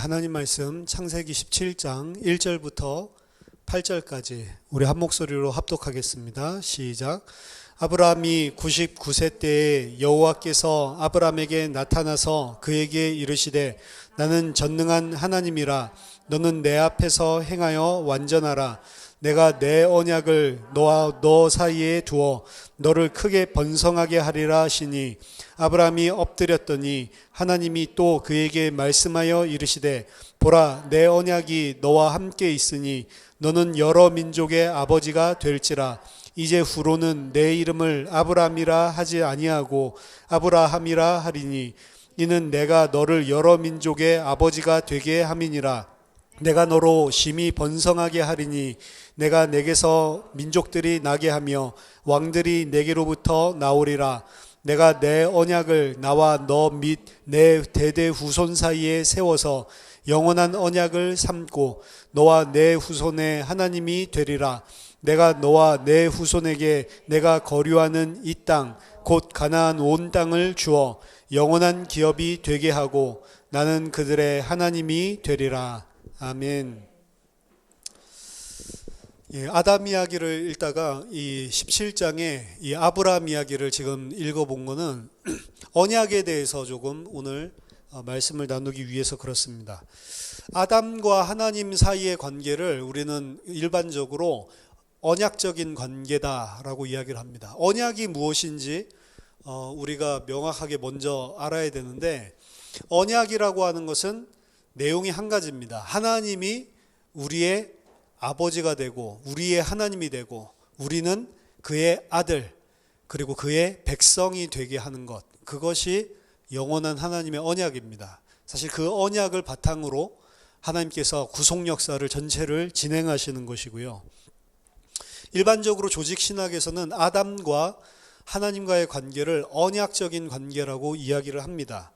하나님 말씀 창세기 17장 1절부터 8절까지 우리 한 목소리로 합독하겠습니다. 시작. 아브라함이 99세 때에 여호와께서 아브라함에게 나타나서 그에게 이르시되 나는 전능한 하나님이라. 너는 내 앞에서 행하여 완전하라. 내가 내 언약을 너와 너 사이에 두어 너를 크게 번성하게 하리라 하시니 아브라함이 엎드렸더니 하나님이 또 그에게 말씀하여 이르시되 보라, 내 언약이 너와 함께 있으니 너는 여러 민족의 아버지가 될지라. 이제 후로는 내 이름을 아브라함이라 하지 아니하고 아브라함이라 하리니 이는 내가 너를 여러 민족의 아버지가 되게 함이니라. 내가 너로 심히 번성하게 하리니 내가 내게서 민족들이 나게 하며 왕들이 내게로부터 나오리라. 내가 내 언약을 나와 너 및 내 대대 후손 사이에 세워서 영원한 언약을 삼고 너와 내 후손의 하나님이 되리라. 내가 너와 내 후손에게 내가 거류하는 이 땅 곧 가나안 온 땅을 주어 영원한 기업이 되게 하고 나는 그들의 하나님이 되리라. 아멘. 아담 이야기를 읽다가 이 17장의 이 아브라함 이야기를 지금 읽어본 거는 언약에 대해서 조금 오늘 말씀을 나누기 위해서 그렇습니다. 아담과 하나님 사이의 관계를 우리는 일반적으로 언약적인 관계다라고 이야기를 합니다. 언약이 무엇인지 우리가 명확하게 먼저 알아야 되는데, 언약이라고 하는 것은 내용이 한 가지입니다. 하나님이 우리의 아버지가 되고 우리의 하나님이 되고 우리는 그의 아들 그리고 그의 백성이 되게 하는 것, 그것이 영원한 하나님의 언약입니다. 사실 그 언약을 바탕으로 하나님께서 구속 역사를 전체를 진행하시는 것이고요. 일반적으로 조직신학에서는 아담과 하나님과의 관계를 언약적인 관계라고 이야기를 합니다.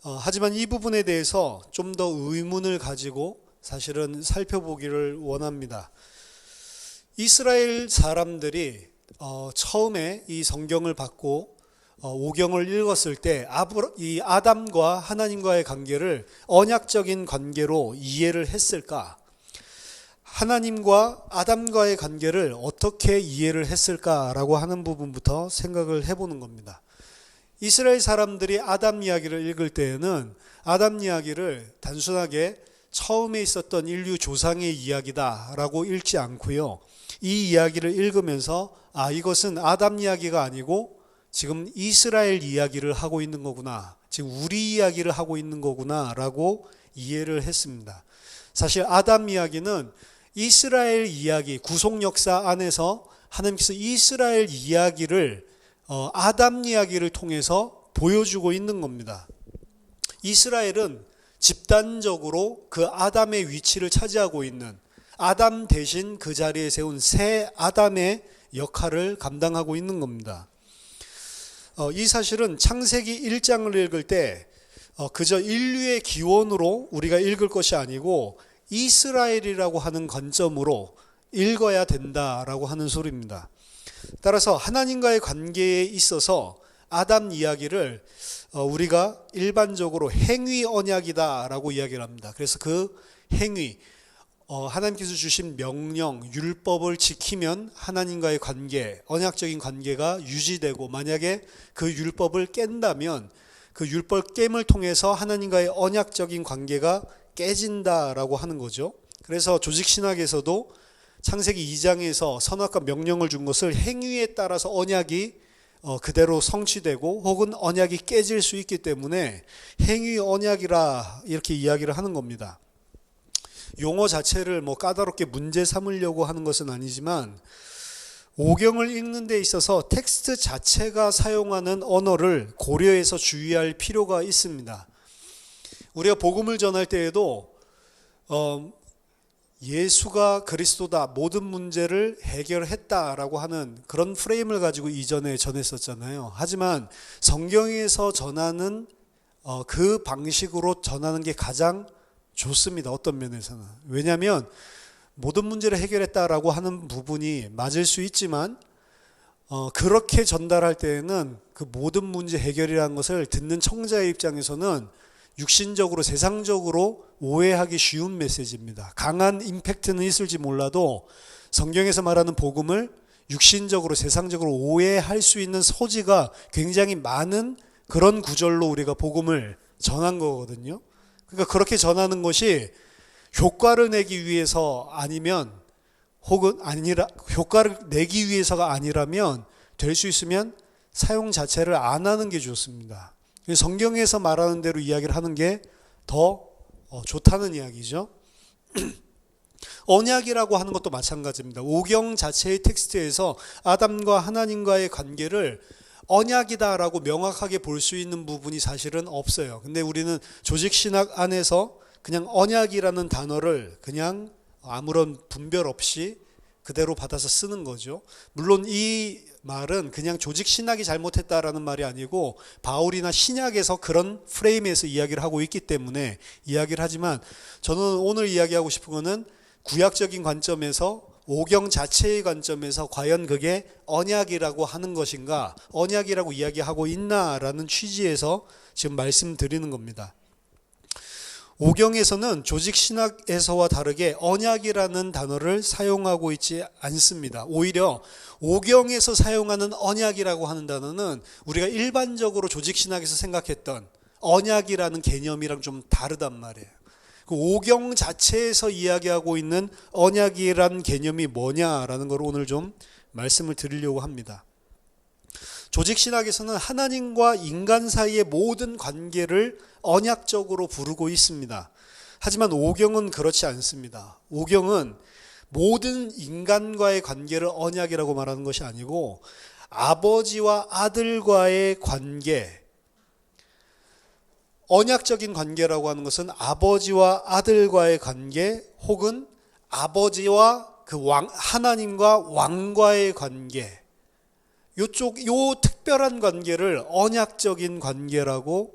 하지만 이 부분에 대해서 좀 더 의문을 가지고 사실은 살펴보기를 원합니다. 이스라엘 사람들이 처음에 이 성경을 받고 오경을 읽었을 때 이 아담과 하나님과의 관계를 언약적인 관계로 이해를 했을까? 하나님과 아담과의 관계를 어떻게 이해를 했을까라고 하는 부분부터 생각을 해보는 겁니다. 이스라엘 사람들이 아담 이야기를 읽을 때에는 아담 이야기를 단순하게 처음에 있었던 인류 조상의 이야기다라고 읽지 않고요. 이 이야기를 읽으면서 이것은 아담 이야기가 아니고 지금 이스라엘 이야기를 하고 있는 거구나, 지금 우리 이야기를 하고 있는 거구나라고 이해를 했습니다. 사실 아담 이야기는 이스라엘 이야기, 구속 역사 안에서 하나님께서 이스라엘 이야기를 아담 이야기를 통해서 보여주고 있는 겁니다. 이스라엘은 집단적으로 그 아담의 위치를 차지하고 있는, 아담 대신 그 자리에 세운 새 아담의 역할을 감당하고 있는 겁니다. 이 사실은 창세기 1장을 읽을 때 그저 인류의 기원으로 우리가 읽을 것이 아니고 이스라엘이라고 하는 관점으로 읽어야 된다라고 하는 소리입니다. 따라서 하나님과의 관계에 있어서 아담 이야기를 우리가 일반적으로 행위 언약이다라고 이야기를 합니다. 그래서 그 행위, 하나님께서 주신 명령, 율법을 지키면 하나님과의 관계, 언약적인 관계가 유지되고, 만약에 그 율법을 깬다면 그 율법 깸을 통해서 하나님과의 언약적인 관계가 깨진다라고 하는 거죠. 그래서 조직신학에서도 창세기 2장에서 선악과 명령을 준 것을 행위에 따라서 언약이 그대로 성취되고 혹은 언약이 깨질 수 있기 때문에 행위 언약이라 이렇게 이야기를 하는 겁니다. 용어 자체를 까다롭게 문제 삼으려고 하는 것은 아니지만 오경을 읽는 데 있어서 텍스트 자체가 사용하는 언어를 고려해서 주의할 필요가 있습니다. 우리가 복음을 전할 때에도 예수가 그리스도다, 모든 문제를 해결했다라고 하는 그런 프레임을 가지고 이전에 전했었잖아요. 하지만 성경에서 전하는 그 방식으로 전하는 게 가장 좋습니다. 어떤 면에서는. 왜냐하면 모든 문제를 해결했다라고 하는 부분이 맞을 수 있지만 그렇게 전달할 때에는 그 모든 문제 해결이라는 것을 듣는 청자의 입장에서는 육신적으로 세상적으로 오해하기 쉬운 메시지입니다. 강한 임팩트는 있을지 몰라도 성경에서 말하는 복음을 육신적으로 세상적으로 오해할 수 있는 소지가 굉장히 많은 그런 구절로 우리가 복음을 전한 거거든요. 그러니까 그렇게 전하는 것이 효과를 내기 위해서 아니면 혹은 아니라 효과를 내기 위해서가 아니라면 될 수 있으면 사용 자체를 안 하는 게 좋습니다. 성경에서 말하는 대로 이야기를 하는 게 더 좋다는 이야기죠. 언약이라고 하는 것도 마찬가지입니다. 오경 자체의 텍스트에서 아담과 하나님과의 관계를 언약이다라고 명확하게 볼 수 있는 부분이 사실은 없어요. 근데 우리는 조직신학 안에서 그냥 언약이라는 단어를 그냥 아무런 분별 없이 그대로 받아서 쓰는 거죠. 물론 이 말은 그냥 조직신학이 잘못했다라는 말이 아니고 바울이나 신약에서 그런 프레임에서 이야기를 하고 있기 때문에 이야기를 하지만 저는 오늘 이야기하고 싶은 거는 구약적인 관점에서 오경 자체의 관점에서 과연 그게 언약이라고 하는 것인가, 언약이라고 이야기하고 있나라는 취지에서 지금 말씀드리는 겁니다. 오경에서는 조직신학에서와 다르게 언약이라는 단어를 사용하고 있지 않습니다. 오히려 오경에서 사용하는 언약이라고 하는 단어는 우리가 일반적으로 조직신학에서 생각했던 언약이라는 개념이랑 좀 다르단 말이에요. 그 오경 자체에서 이야기하고 있는 언약이라는 개념이 뭐냐라는 걸 오늘 좀 말씀을 드리려고 합니다. 조직신학에서는 하나님과 인간 사이의 모든 관계를 언약적으로 부르고 있습니다. 하지만 오경은 그렇지 않습니다. 오경은 모든 인간과의 관계를 언약이라고 말하는 것이 아니고 아버지와 아들과의 관계, 언약적인 관계라고 하는 것은 아버지와 아들과의 관계 혹은 아버지와 하나님과 왕과의 관계, 요 특별한 관계를 언약적인 관계라고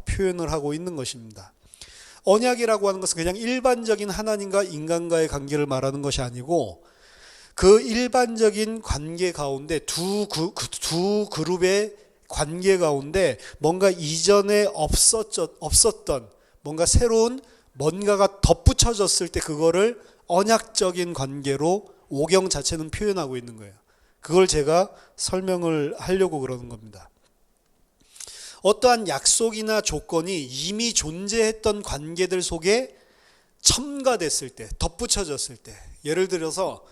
표현을 하고 있는 것입니다. 언약이라고 하는 것은 그냥 일반적인 하나님과 인간과의 관계를 말하는 것이 아니고 그 일반적인 관계 가운데 두 그룹의 관계 가운데 뭔가 이전에 없었던 뭔가 새로운 뭔가가 덧붙여졌을 때 그거를 언약적인 관계로 오경 자체는 표현하고 있는 거예요. 그걸 제가 설명을 하려고 그러는 겁니다. 어떠한 약속이나 조건이 이미 존재했던 관계들 속에 첨가됐을 때, 덧붙여졌을 때, 예를 들어서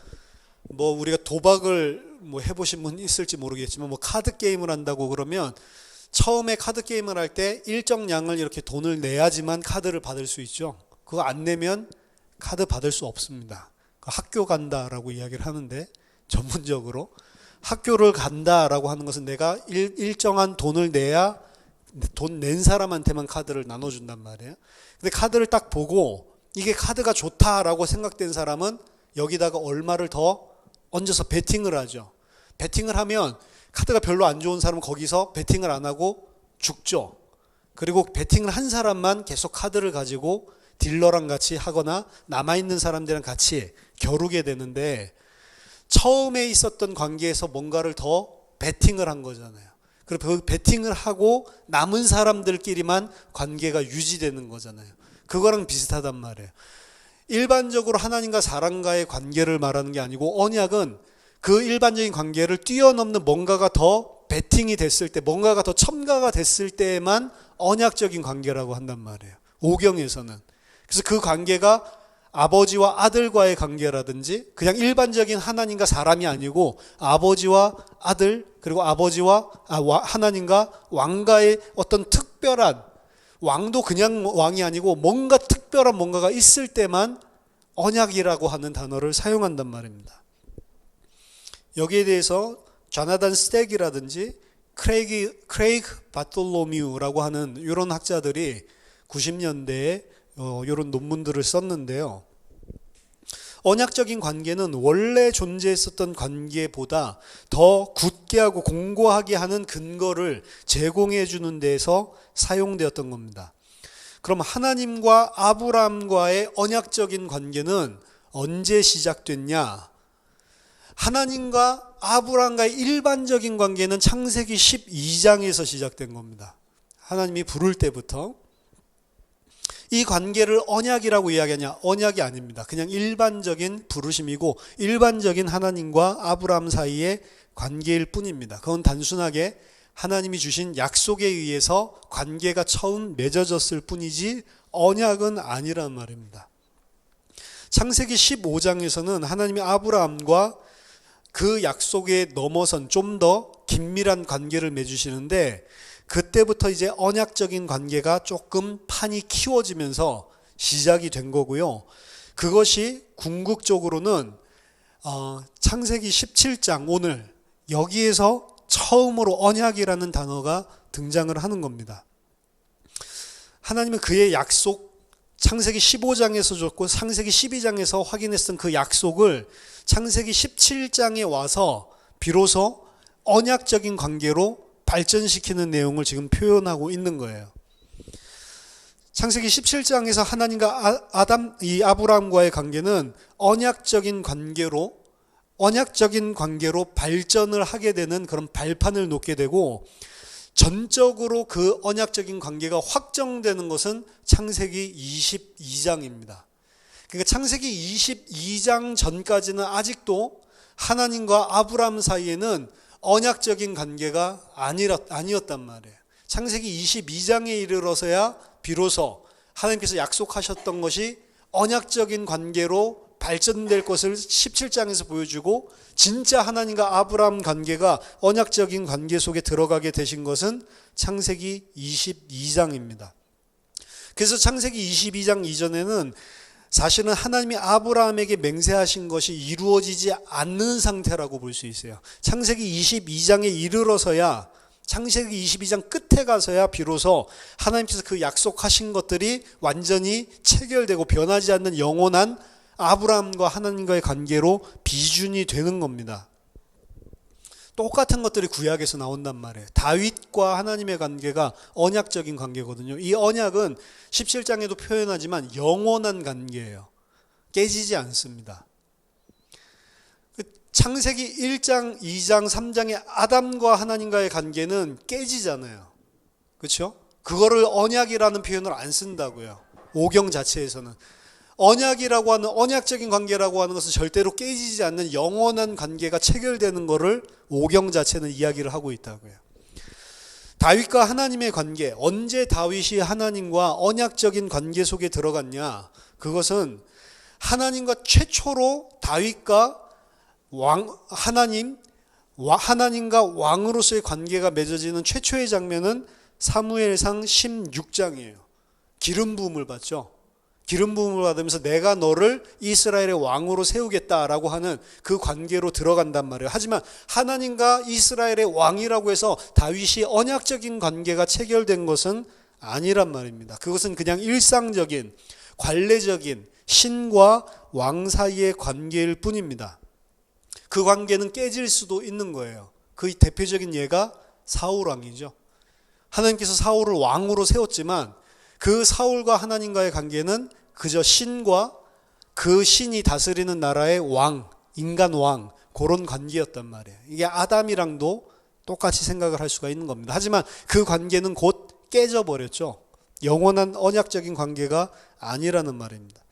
우리가 도박을 해보신 분 있을지 모르겠지만 카드 게임을 한다고 그러면 처음에 카드 게임을 할 때 일정량을 이렇게 돈을 내야지만 카드를 받을 수 있죠. 그거 안 내면 카드 받을 수 없습니다. 학교 간다라고 이야기를 하는데 전문적으로 학교를 간다라고 하는 것은 내가 일정한 돈을 내야 돈 낸 사람한테만 카드를 나눠준단 말이에요. 근데 카드를 딱 보고 이게 카드가 좋다라고 생각된 사람은 여기다가 얼마를 더 얹어서 베팅을 하죠. 베팅을 하면 카드가 별로 안 좋은 사람은 거기서 베팅을 안 하고 죽죠. 그리고 베팅을 한 사람만 계속 카드를 가지고 딜러랑 같이 하거나 남아있는 사람들이랑 같이 겨루게 되는데 처음에 있었던 관계에서 뭔가를 더 베팅을 한 거잖아요. 그리고 그 베팅을 하고 남은 사람들끼리만 관계가 유지되는 거잖아요. 그거랑 비슷하단 말이에요. 일반적으로 하나님과 사람과의 관계를 말하는 게 아니고 언약은 그 일반적인 관계를 뛰어넘는 뭔가가 더 베팅이 됐을 때, 뭔가가 더 첨가가 됐을 때에만 언약적인 관계라고 한단 말이에요. 오경에서는. 그래서 그 관계가 아버지와 아들과의 관계라든지 그냥 일반적인 하나님과 사람이 아니고 아버지와 아들 그리고 하나님과 왕과의 어떤 특별한, 왕도 그냥 왕이 아니고 뭔가 특별한 뭔가가 있을 때만 언약이라고 하는 단어를 사용한단 말입니다. 여기에 대해서 조나단 스택이라든지 크레이그 바톨로뮤라고 하는 이런 학자들이 90년대에 이런 논문들을 썼는데요. 언약적인 관계는 원래 존재했었던 관계보다 더 굳게 하고 공고하게 하는 근거를 제공해 주는 데서 사용되었던 겁니다. 그럼 하나님과 아브라함과의 언약적인 관계는 언제 시작됐냐? 하나님과 아브라함과의 일반적인 관계는 창세기 12장에서 시작된 겁니다. 하나님이 부를 때부터 이 관계를 언약이라고 이야기하냐? 언약이 아닙니다. 그냥 일반적인 부르심이고 일반적인 하나님과 아브라함 사이의 관계일 뿐입니다. 그건 단순하게 하나님이 주신 약속에 의해서 관계가 처음 맺어졌을 뿐이지 언약은 아니란 말입니다. 창세기 15장에서는 하나님이 아브라함과 그 약속에 넘어선 좀 더 긴밀한 관계를 맺으시는데 그때부터 이제 언약적인 관계가 조금 판이 키워지면서 시작이 된 거고요. 그것이 궁극적으로는 창세기 17장 오늘 여기에서 처음으로 언약이라는 단어가 등장을 하는 겁니다. 하나님은 그의 약속 창세기 15장에서 줬고 창세기 12장에서 확인했던 그 약속을 창세기 17장에 와서 비로소 언약적인 관계로 발전시키는 내용을 지금 표현하고 있는 거예요. 창세기 17장에서 하나님과 아브라함과의 관계는 언약적인 관계로 발전을 하게 되는 그런 발판을 놓게 되고 전적으로 그 언약적인 관계가 확정되는 것은 창세기 22장입니다. 그러니까 창세기 22장 전까지는 아직도 하나님과 아브라함 사이에는 언약적인 관계가 아니었단 말이에요. 창세기 22장에 이르러서야 비로소 하나님께서 약속하셨던 것이 언약적인 관계로 발전될 것을 17장에서 보여주고 진짜 하나님과 아브라함 관계가 언약적인 관계 속에 들어가게 되신 것은 창세기 22장입니다. 그래서 창세기 22장 이전에는 사실은 하나님이 아브라함에게 맹세하신 것이 이루어지지 않는 상태라고 볼 수 있어요. 창세기 22장에 이르러서야 창세기 22장 끝에 가서야 비로소 하나님께서 그 약속하신 것들이 완전히 체결되고 변하지 않는 영원한 아브라함과 하나님과의 관계로 비준이 되는 겁니다. 똑같은 것들이 구약에서 나온단 말이에요. 다윗과 하나님의 관계가 언약적인 관계거든요. 이 언약은 17장에도 표현하지만 영원한 관계예요. 깨지지 않습니다. 창세기 1장, 2장, 3장의 아담과 하나님과의 관계는 깨지잖아요. 그렇죠? 그거를 언약이라는 표현을 안 쓴다고요. 오경 자체에서는. 언약이라고 하는 언약적인 관계라고 하는 것은 절대로 깨지지 않는 영원한 관계가 체결되는 것을 오경 자체는 이야기를 하고 있다고요. 다윗과 하나님의 관계, 언제 다윗이 하나님과 언약적인 관계 속에 들어갔냐? 그것은 하나님과 최초로 다윗과 하나님과 왕으로서의 관계가 맺어지는 최초의 장면은 사무엘상 16장이에요. 기름 부음을 받죠. 기름 부음을 받으면서 내가 너를 이스라엘의 왕으로 세우겠다라고 하는 그 관계로 들어간단 말이에요. 하지만 하나님과 이스라엘의 왕이라고 해서 다윗이 언약적인 관계가 체결된 것은 아니란 말입니다. 그것은 그냥 일상적인 관례적인 신과 왕 사이의 관계일 뿐입니다. 그 관계는 깨질 수도 있는 거예요. 그 대표적인 예가 사울 왕이죠. 하나님께서 사울을 왕으로 세웠지만 그 사울과 하나님과의 관계는 그저 신과 그 신이 다스리는 나라의 왕, 인간 왕, 그런 관계였단 말이에요. 이게 아담이랑도 똑같이 생각을 할 수가 있는 겁니다. 하지만 그 관계는 곧 깨져버렸죠. 영원한 언약적인 관계가 아니라는 말입니다.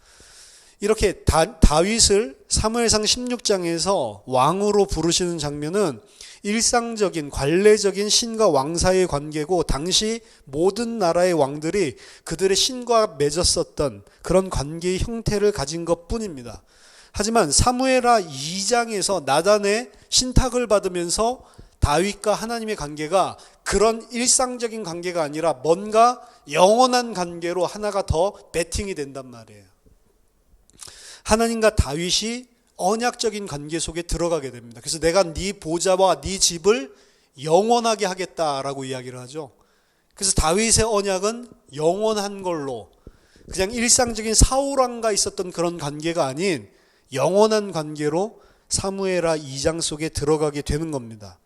이렇게 다윗을 사무엘상 16장에서 왕으로 부르시는 장면은 일상적인 관례적인 신과 왕 사이의 관계고 당시 모든 나라의 왕들이 그들의 신과 맺었었던 그런 관계의 형태를 가진 것뿐입니다. 하지만 사무엘하 2장에서 나단의 신탁을 받으면서 다윗과 하나님의 관계가 그런 일상적인 관계가 아니라 뭔가 영원한 관계로 하나가 더 베팅이 된단 말이에요. 하나님과 다윗이 언약적인 관계 속에 들어가게 됩니다. 그래서 내가 네 보좌와 네 집을 영원하게 하겠다라고 이야기를 하죠. 그래서 다윗의 언약은 영원한 걸로 그냥 일상적인 사울왕과 있었던 그런 관계가 아닌 영원한 관계로 사무엘하 2장 속에 들어가게 되는 겁니다.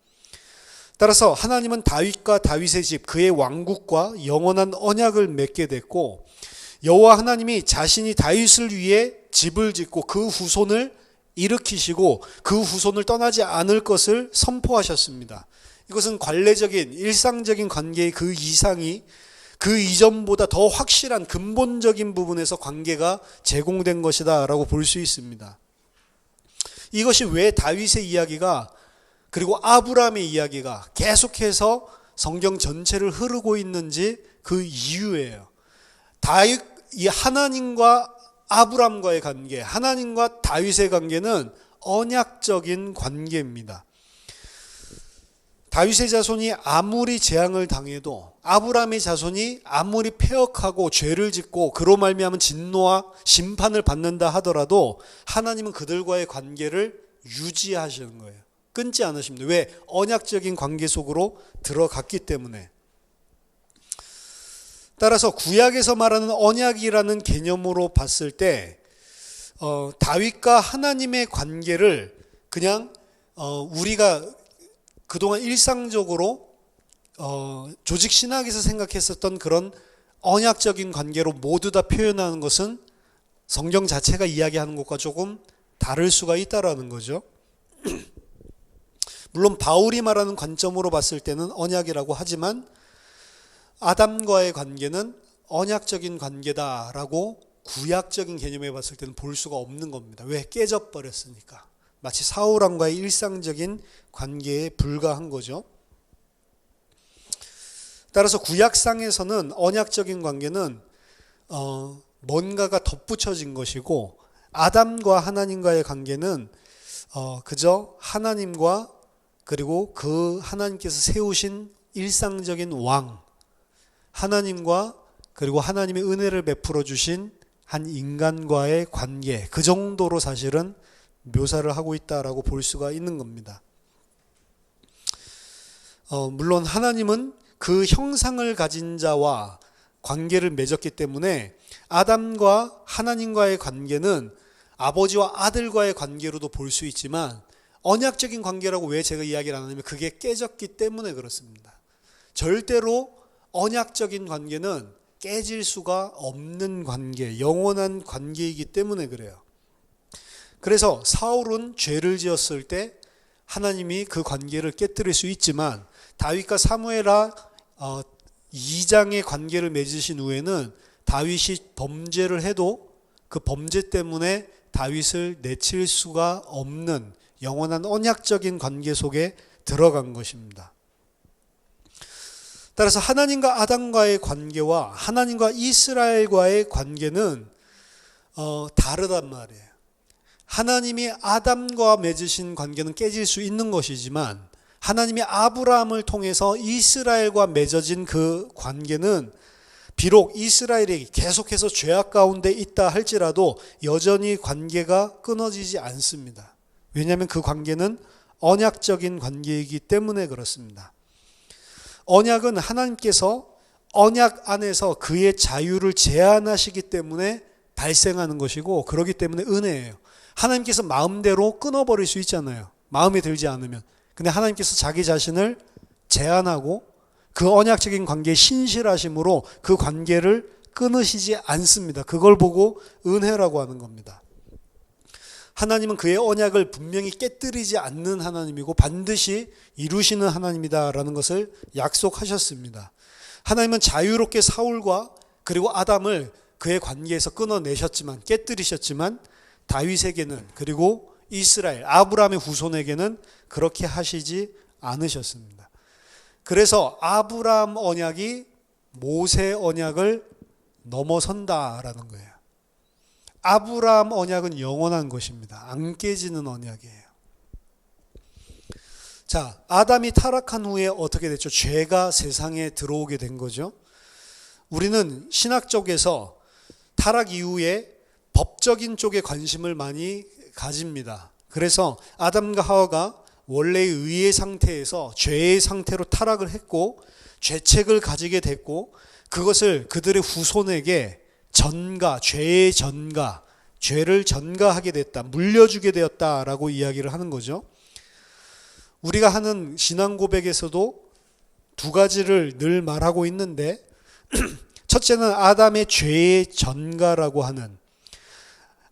따라서 하나님은 다윗과 다윗의 집, 그의 왕국과 영원한 언약을 맺게 됐고 여호와 하나님이 자신이 다윗을 위해 집을 짓고 그 후손을 일으키시고 그 후손을 떠나지 않을 것을 선포하셨습니다. 이것은 관례적인 일상적인 관계의 그 이상이 그 이전보다 더 확실한 근본적인 부분에서 관계가 제공된 것이다 라고 볼 수 있습니다. 이것이 왜 다윗의 이야기가 그리고 아브라함의 이야기가 계속해서 성경 전체를 흐르고 있는지 그 이유예요. 다윗, 이 하나님과 아브라함과의 관계, 하나님과 다윗의 관계는 언약적인 관계입니다. 다윗의 자손이 아무리 재앙을 당해도 아브라함의 자손이 아무리 패역하고 죄를 짓고 그로 말미암은 진노와 심판을 받는다 하더라도 하나님은 그들과의 관계를 유지하시는 거예요. 끊지 않으십니다. 왜? 언약적인 관계 속으로 들어갔기 때문에. 따라서 구약에서 말하는 언약이라는 개념으로 봤을 때 다윗과 하나님의 관계를 그냥 우리가 그동안 일상적으로 조직 신학에서 생각했었던 그런 언약적인 관계로 모두 다 표현하는 것은 성경 자체가 이야기하는 것과 조금 다를 수가 있다라는 거죠. 물론 바울이 말하는 관점으로 봤을 때는 언약이라고 하지만 아담과의 관계는 언약적인 관계다라고 구약적인 개념에 봤을 때는 볼 수가 없는 겁니다. 왜? 깨져버렸으니까. 마치 사울왕과의 일상적인 관계에 불과한 거죠. 따라서 구약상에서는 언약적인 관계는 뭔가가 덧붙여진 것이고 아담과 하나님과의 관계는 그저 하나님과 그리고 그 하나님께서 세우신 일상적인 왕, 하나님과 그리고 하나님의 은혜를 베풀어 주신 한 인간과의 관계, 그 정도로 사실은 묘사를 하고 있다라고 볼 수가 있는 겁니다. 물론 하나님은 그 형상을 가진 자와 관계를 맺었기 때문에 아담과 하나님과의 관계는 아버지와 아들과의 관계로도 볼 수 있지만 언약적인 관계라고 왜 제가 이야기를 안 하냐면 그게 깨졌기 때문에 그렇습니다. 절대로 언약적인 관계는 깨질 수가 없는 관계, 영원한 관계이기 때문에 그래요. 그래서 사울은 죄를 지었을 때 하나님이 그 관계를 깨뜨릴 수 있지만 다윗과 사무엘하 2장의 관계를 맺으신 후에는 다윗이 범죄를 해도 그 범죄 때문에 다윗을 내칠 수가 없는 영원한 언약적인 관계 속에 들어간 것입니다. 따라서 하나님과 아담과의 관계와 하나님과 이스라엘과의 관계는 다르단 말이에요. 하나님이 아담과 맺으신 관계는 깨질 수 있는 것이지만 하나님이 아브라함을 통해서 이스라엘과 맺어진 그 관계는 비록 이스라엘이 계속해서 죄악 가운데 있다 할지라도 여전히 관계가 끊어지지 않습니다. 왜냐하면 그 관계는 언약적인 관계이기 때문에 그렇습니다. 언약은 하나님께서 언약 안에서 그의 자유를 제한하시기 때문에 발생하는 것이고 그렇기 때문에 은혜예요. 하나님께서 마음대로 끊어버릴 수 있잖아요. 마음에 들지 않으면. 근데 하나님께서 자기 자신을 제한하고 그 언약적인 관계에 신실하심으로 그 관계를 끊으시지 않습니다. 그걸 보고 은혜라고 하는 겁니다. 하나님은 그의 언약을 분명히 깨뜨리지 않는 하나님이고 반드시 이루시는 하나님이다라는 것을 약속하셨습니다. 하나님은 자유롭게 사울과 그리고 아담을 그의 관계에서 끊어내셨지만 깨뜨리셨지만 다윗에게는 그리고 이스라엘 아브라함의 후손에게는 그렇게 하시지 않으셨습니다. 그래서 아브라함 언약이 모세 언약을 넘어선다라는 거예요. 아브라함 언약은 영원한 것입니다. 안 깨지는 언약이에요. 자, 아담이 타락한 후에 어떻게 됐죠? 죄가 세상에 들어오게 된 거죠. 우리는 신학 쪽에서 타락 이후에 법적인 쪽에 관심을 많이 가집니다. 그래서 아담과 하와가 원래의 의의 상태에서 죄의 상태로 타락을 했고 죄책을 가지게 됐고 그것을 그들의 후손에게 죄의 전가, 죄를 전가하게 됐다, 물려주게 되었다라고 이야기를 하는 거죠. 우리가 하는 신앙 고백에서도 두 가지를 늘 말하고 있는데 첫째는 아담의 죄의 전가라고 하는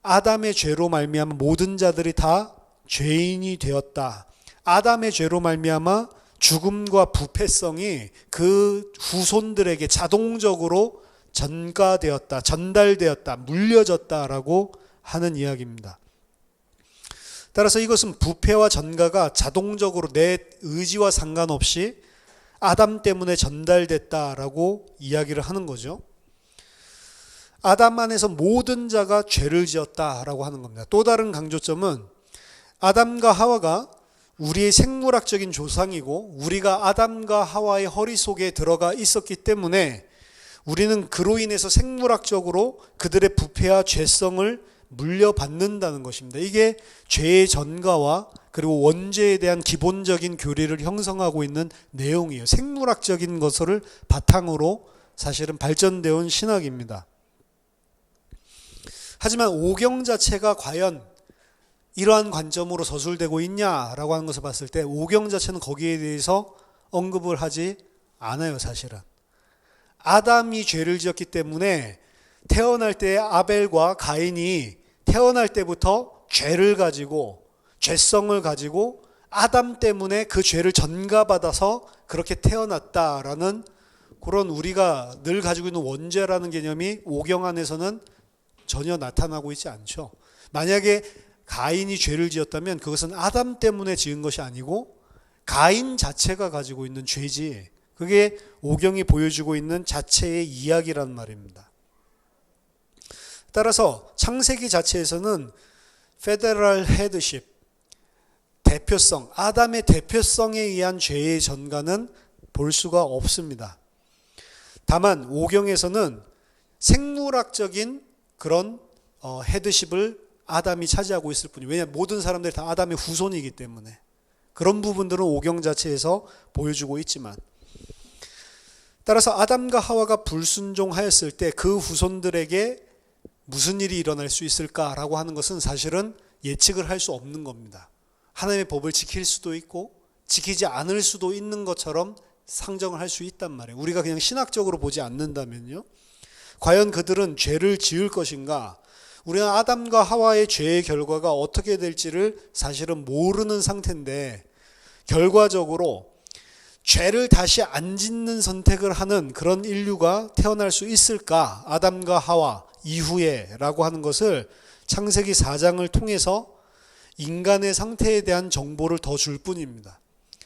아담의 죄로 말미암아 모든 자들이 다 죄인이 되었다. 아담의 죄로 말미암아 죽음과 부패성이 그 후손들에게 자동적으로 전가되었다, 전달되었다, 물려졌다라고 하는 이야기입니다. 따라서 이것은 부패와 전가가 자동적으로 내 의지와 상관없이 아담 때문에 전달됐다라고 이야기를 하는 거죠. 아담 안에서 모든 자가 죄를 지었다라고 하는 겁니다. 또 다른 강조점은 아담과 하와가 우리의 생물학적인 조상이고 우리가 아담과 하와의 허리 속에 들어가 있었기 때문에 우리는 그로 인해서 생물학적으로 그들의 부패와 죄성을 물려받는다는 것입니다. 이게 죄의 전가와 그리고 원죄에 대한 기본적인 교리를 형성하고 있는 내용이에요. 생물학적인 것을 바탕으로 사실은 발전되어 온 신학입니다. 하지만 오경 자체가 과연 이러한 관점으로 서술되고 있냐라고 하는 것을 봤을 때 오경 자체는 거기에 대해서 언급을 하지 않아요. 사실은 아담이 죄를 지었기 때문에 태어날 때 아벨과 가인이 태어날 때부터 죄를 가지고 죄성을 가지고 아담 때문에 그 죄를 전가받아서 그렇게 태어났다라는 그런 우리가 늘 가지고 있는 원죄라는 개념이 오경 안에서는 전혀 나타나고 있지 않죠. 만약에 가인이 죄를 지었다면 그것은 아담 때문에 지은 것이 아니고 가인 자체가 가지고 있는 죄지, 그게 오경이 보여주고 있는 자체의 이야기란 말입니다. 따라서 창세기 자체에서는 페더럴 헤드십, 대표성, 아담의 대표성에 의한 죄의 전가는 볼 수가 없습니다. 다만 오경에서는 생물학적인 그런 헤드십을 아담이 차지하고 있을 뿐이에요. 왜냐하면 모든 사람들이 다 아담의 후손이기 때문에 그런 부분들은 오경 자체에서 보여주고 있지만, 따라서 아담과 하와가 불순종하였을 때 그 후손들에게 무슨 일이 일어날 수 있을까라고 하는 것은 사실은 예측을 할 수 없는 겁니다. 하나님의 법을 지킬 수도 있고 지키지 않을 수도 있는 것처럼 상정을 할 수 있단 말이에요. 우리가 그냥 신학적으로 보지 않는다면요. 과연 그들은 죄를 지을 것인가? 우리는 아담과 하와의 죄의 결과가 어떻게 될지를 사실은 모르는 상태인데, 결과적으로 죄를 다시 안 짓는 선택을 하는 그런 인류가 태어날 수 있을까? 아담과 하와 이후에 라고 하는 것을 창세기 4장을 통해서 인간의 상태에 대한 정보를 더 줄 뿐입니다.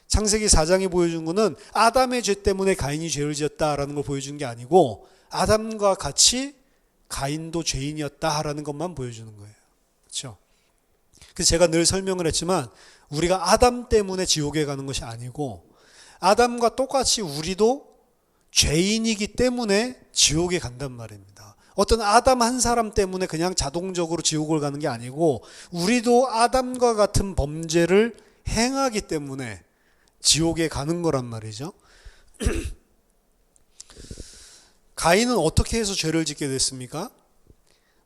창세기 4장이 보여준 것은 아담의 죄 때문에 가인이 죄를 지었다라는 걸 보여준 게 아니고 아담과 같이 가인도 죄인이었다라는 것만 보여주는 거예요. 그렇죠? 그래서 제가 늘 설명을 했지만 우리가 아담 때문에 지옥에 가는 것이 아니고 아담과 똑같이 우리도 죄인이기 때문에 지옥에 간단 말입니다. 어떤 아담 한 사람 때문에 그냥 자동적으로 지옥을 가는 게 아니고 우리도 아담과 같은 범죄를 행하기 때문에 지옥에 가는 거란 말이죠. 가인은 어떻게 해서 죄를 짓게 됐습니까?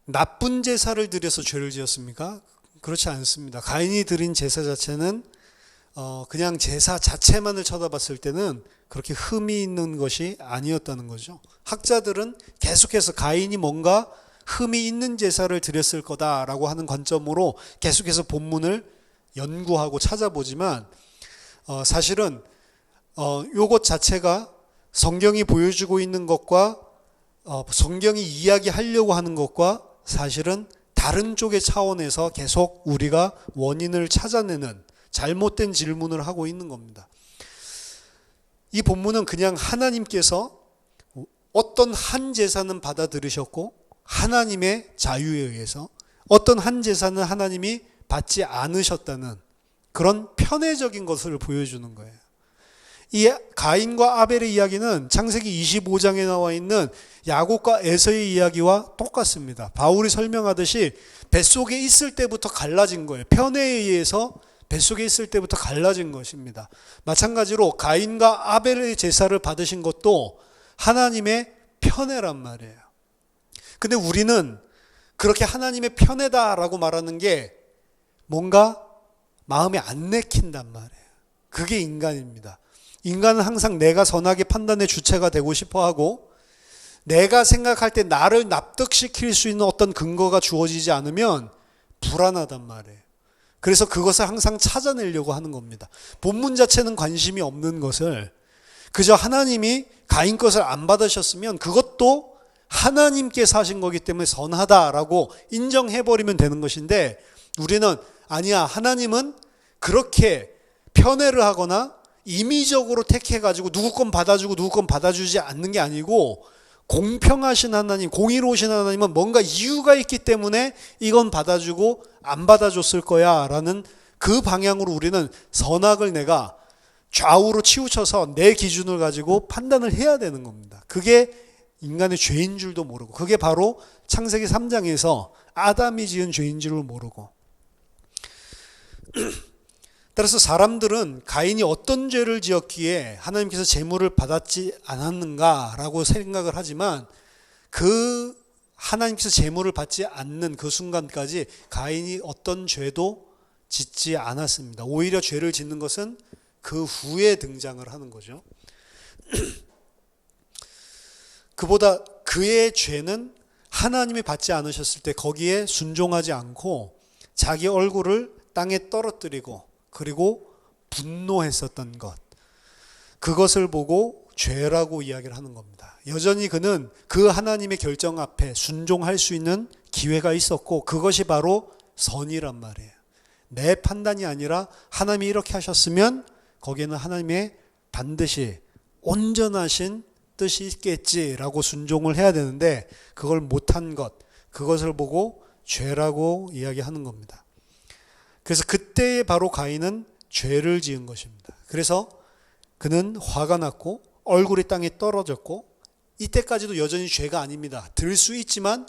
나쁜 제사를 드려서 죄를 지었습니까? 그렇지 않습니다. 가인이 드린 제사 자체는 그냥 제사 자체만을 쳐다봤을 때는 그렇게 흠이 있는 것이 아니었다는 거죠. 학자들은 계속해서 가인이 뭔가 흠이 있는 제사를 드렸을 거다라고 하는 관점으로 계속해서 본문을 연구하고 찾아보지만 사실은 요것 자체가 성경이 보여주고 있는 것과 성경이 이야기하려고 하는 것과 사실은 다른 쪽의 차원에서 계속 우리가 원인을 찾아내는 잘못된 질문을 하고 있는 겁니다. 이 본문은 그냥 하나님께서 어떤 한 제사는 받아들이셨고 하나님의 자유에 의해서 어떤 한 제사는 하나님이 받지 않으셨다는 그런 편애적인 것을 보여주는 거예요. 이 가인과 아벨의 이야기는 창세기 25장에 나와 있는 야곱과 에서의 이야기와 똑같습니다. 바울이 설명하듯이 뱃속에 있을 때부터 갈라진 거예요. 편애에 의해서 뱃속에 있을 때부터 갈라진 것입니다. 마찬가지로 가인과 아벨의 제사를 받으신 것도 하나님의 편애란 말이에요. 근데 우리는 그렇게 하나님의 편애다라고 말하는 게 뭔가 마음에 안 내킨단 말이에요. 그게 인간입니다. 인간은 항상 내가 선하게 판단의 주체가 되고 싶어 하고 내가 생각할 때 나를 납득시킬 수 있는 어떤 근거가 주어지지 않으면 불안하단 말이에요. 그래서 그것을 항상 찾아내려고 하는 겁니다. 본문 자체는 관심이 없는 것을 그저 하나님이 가인 것을 안 받으셨으면 그것도 하나님께서 하신 거기 때문에 선하다라고 인정해버리면 되는 것인데, 우리는 아니야, 하나님은 그렇게 편애를 하거나 임의적으로 택해가지고 누구 건 받아주고 누구 건 받아주지 않는 게 아니고, 공평하신 하나님, 공의로우신 하나님은 뭔가 이유가 있기 때문에 이건 받아주고 안 받아줬을 거야 라는 그 방향으로 우리는 선악을 내가 좌우로 치우쳐서 내 기준을 가지고 판단을 해야 되는 겁니다. 그게 인간의 죄인 줄도 모르고, 그게 바로 창세기 3장에서 아담이 지은 죄인 줄을 모르고. 따라서 사람들은 가인이 어떤 죄를 지었기에 하나님께서 제물을 받았지 않았는가라고 생각을 하지만, 그 하나님께서 제물을 받지 않는 그 순간까지 가인이 어떤 죄도 짓지 않았습니다. 오히려 죄를 짓는 것은 그 후에 등장을 하는 거죠. 그보다 그의 죄는 하나님이 받지 않으셨을 때 거기에 순종하지 않고 자기 얼굴을 땅에 떨어뜨리고 그리고 분노했었던 것, 그것을 보고 죄라고 이야기를 하는 겁니다. 여전히 그는 그 하나님의 결정 앞에 순종할 수 있는 기회가 있었고, 그것이 바로 선이란 말이에요. 내 판단이 아니라 하나님이 이렇게 하셨으면 거기에는 하나님의 반드시 온전하신 뜻이 있겠지라고 순종을 해야 되는데, 그걸 못한 것, 그것을 보고 죄라고 이야기하는 겁니다. 그래서 그때에 바로 가인은 죄를 지은 것입니다. 그래서 그는 화가 났고 얼굴이 땅에 떨어졌고, 이때까지도 여전히 죄가 아닙니다. 들 수 있지만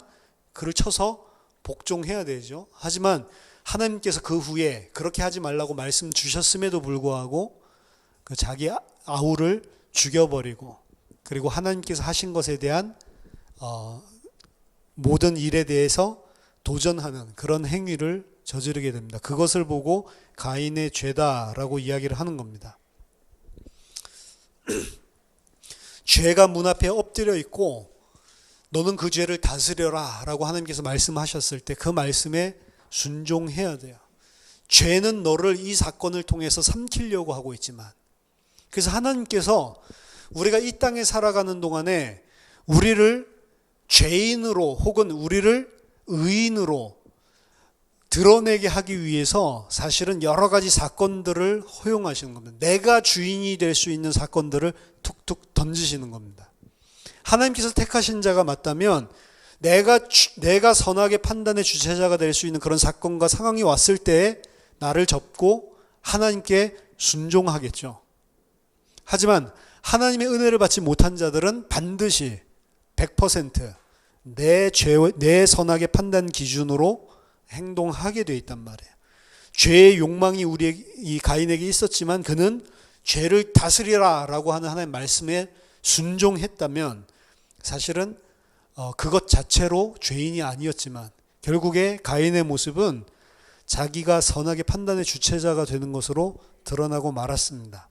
그를 쳐서 복종해야 되죠. 하지만 하나님께서 그 후에 그렇게 하지 말라고 말씀 주셨음에도 불구하고 그 자기 아우를 죽여버리고, 그리고 하나님께서 하신 것에 대한 모든 일에 대해서 도전하는 그런 행위를 저지르게 됩니다. 그것을 보고 가인의 죄다라고 이야기를 하는 겁니다. 죄가 문 앞에 엎드려 있고 너는 그 죄를 다스려라 라고 하나님께서 말씀하셨을 때 그 말씀에 순종해야 돼요. 죄는 너를 이 사건을 통해서 삼키려고 하고 있지만, 그래서 하나님께서 우리가 이 땅에 살아가는 동안에 우리를 죄인으로 혹은 우리를 의인으로 드러내게 하기 위해서 사실은 여러 가지 사건들을 허용하시는 겁니다. 내가 주인이 될 수 있는 사건들을 툭툭 던지시는 겁니다. 하나님께서 택하신 자가 맞다면 내가 선악의 판단의 주체자가 될 수 있는 그런 사건과 상황이 왔을 때 나를 접고 하나님께 순종하겠죠. 하지만 하나님의 은혜를 받지 못한 자들은 반드시 100% 내 선악의 판단 기준으로 행동하게 돼 있단 말이에요. 죄의 욕망이 이 가인에게 있었지만 그는 죄를 다스리라 라고 하는 하나님의 말씀에 순종했다면 사실은 그것 자체로 죄인이 아니었지만, 결국에 가인의 모습은 자기가 선악의 판단의 주체자가 되는 것으로 드러나고 말았습니다.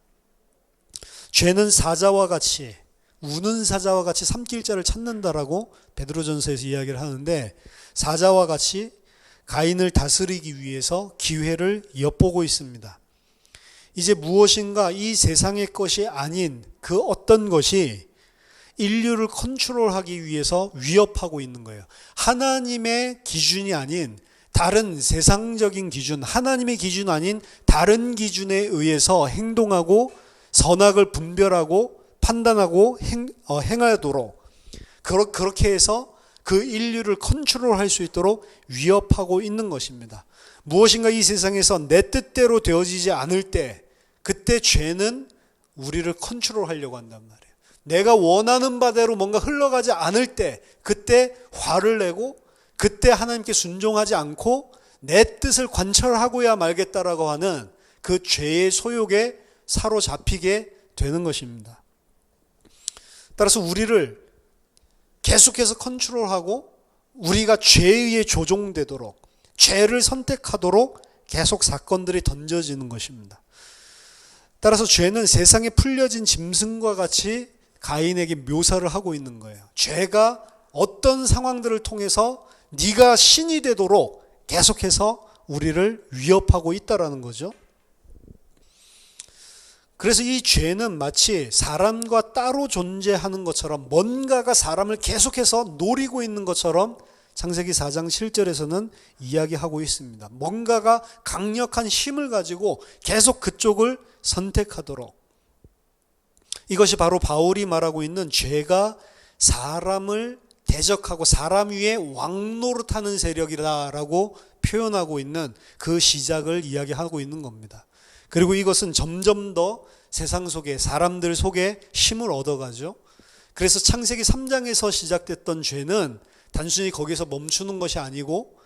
죄는 사자와 같이, 우는 사자와 같이 삼킬 자를 찾는다라고 베드로전서에서 이야기를 하는데, 사자와 같이 가인을 다스리기 위해서 기회를 엿보고 있습니다. 이제 무엇인가 이 세상의 것이 아닌 그 어떤 것이 인류를 컨트롤하기 위해서 위협하고 있는 거예요. 하나님의 기준이 아닌 다른 세상적인 기준, 하나님의 기준 아닌 다른 기준에 의해서 행동하고 선악을 분별하고 판단하고 행하도록, 그렇게 해서 그 인류를 컨트롤할 수 있도록 위협하고 있는 것입니다. 무엇인가 이 세상에서 내 뜻대로 되어지지 않을 때, 그때 죄는 우리를 컨트롤하려고 한단 말이에요. 내가 원하는 바대로 뭔가 흘러가지 않을 때, 그때 화를 내고, 그때 하나님께 순종하지 않고 내 뜻을 관철하고야 말겠다라고 하는 그 죄의 소욕에 사로잡히게 되는 것입니다. 따라서 우리를 계속해서 컨트롤하고 우리가 죄에 의해 조종되도록, 죄를 선택하도록 계속 사건들이 던져지는 것입니다. 따라서 죄는 세상에 풀려진 짐승과 같이 가인에게 묘사를 하고 있는 거예요. 죄가 어떤 상황들을 통해서 네가 신이 되도록 계속해서 우리를 위협하고 있다라는 거죠. 그래서 이 죄는 마치 사람과 따로 존재하는 것처럼, 뭔가가 사람을 계속해서 노리고 있는 것처럼 창세기 4장 7절에서는 이야기하고 있습니다. 뭔가가 강력한 힘을 가지고 계속 그쪽을 선택하도록. 이것이 바로 바울이 말하고 있는 죄가 사람을 대적하고 사람 위에 왕노릇하는 세력이라고 표현하고 있는 그 시작을 이야기하고 있는 겁니다. 그리고 이것은 점점 더 세상 속에, 사람들 속에 힘을 얻어가죠. 그래서 창세기 3장에서 시작됐던 죄는 단순히 거기서 멈추는 것이 아니고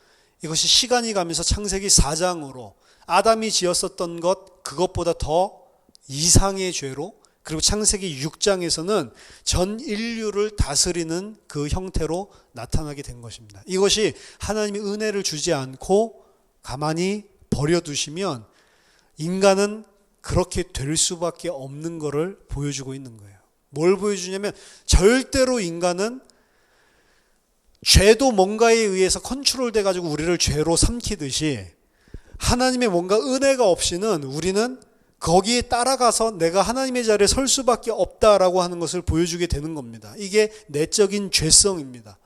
이것이 시간이 가면서 창세기 4장으로 아담이 지었었던 것, 그것보다 더 이상의 죄로, 그리고 창세기 6장에서는 전 인류를 다스리는 그 형태로 나타나게 된 것입니다. 이것이 하나님이 은혜를 주지 않고 가만히 버려두시면 인간은 그렇게 될 수밖에 없는 것을 보여주고 있는 거예요. 뭘 보여주냐면 절대로 인간은 죄도 뭔가에 의해서 컨트롤돼 가지고 우리를 죄로 삼키듯이 하나님의 뭔가 은혜가 없이는 우리는 거기에 따라가서 내가 하나님의 자리에 설 수밖에 없다라고 하는 것을 보여주게 되는 겁니다. 이게 내적인 죄성입니다.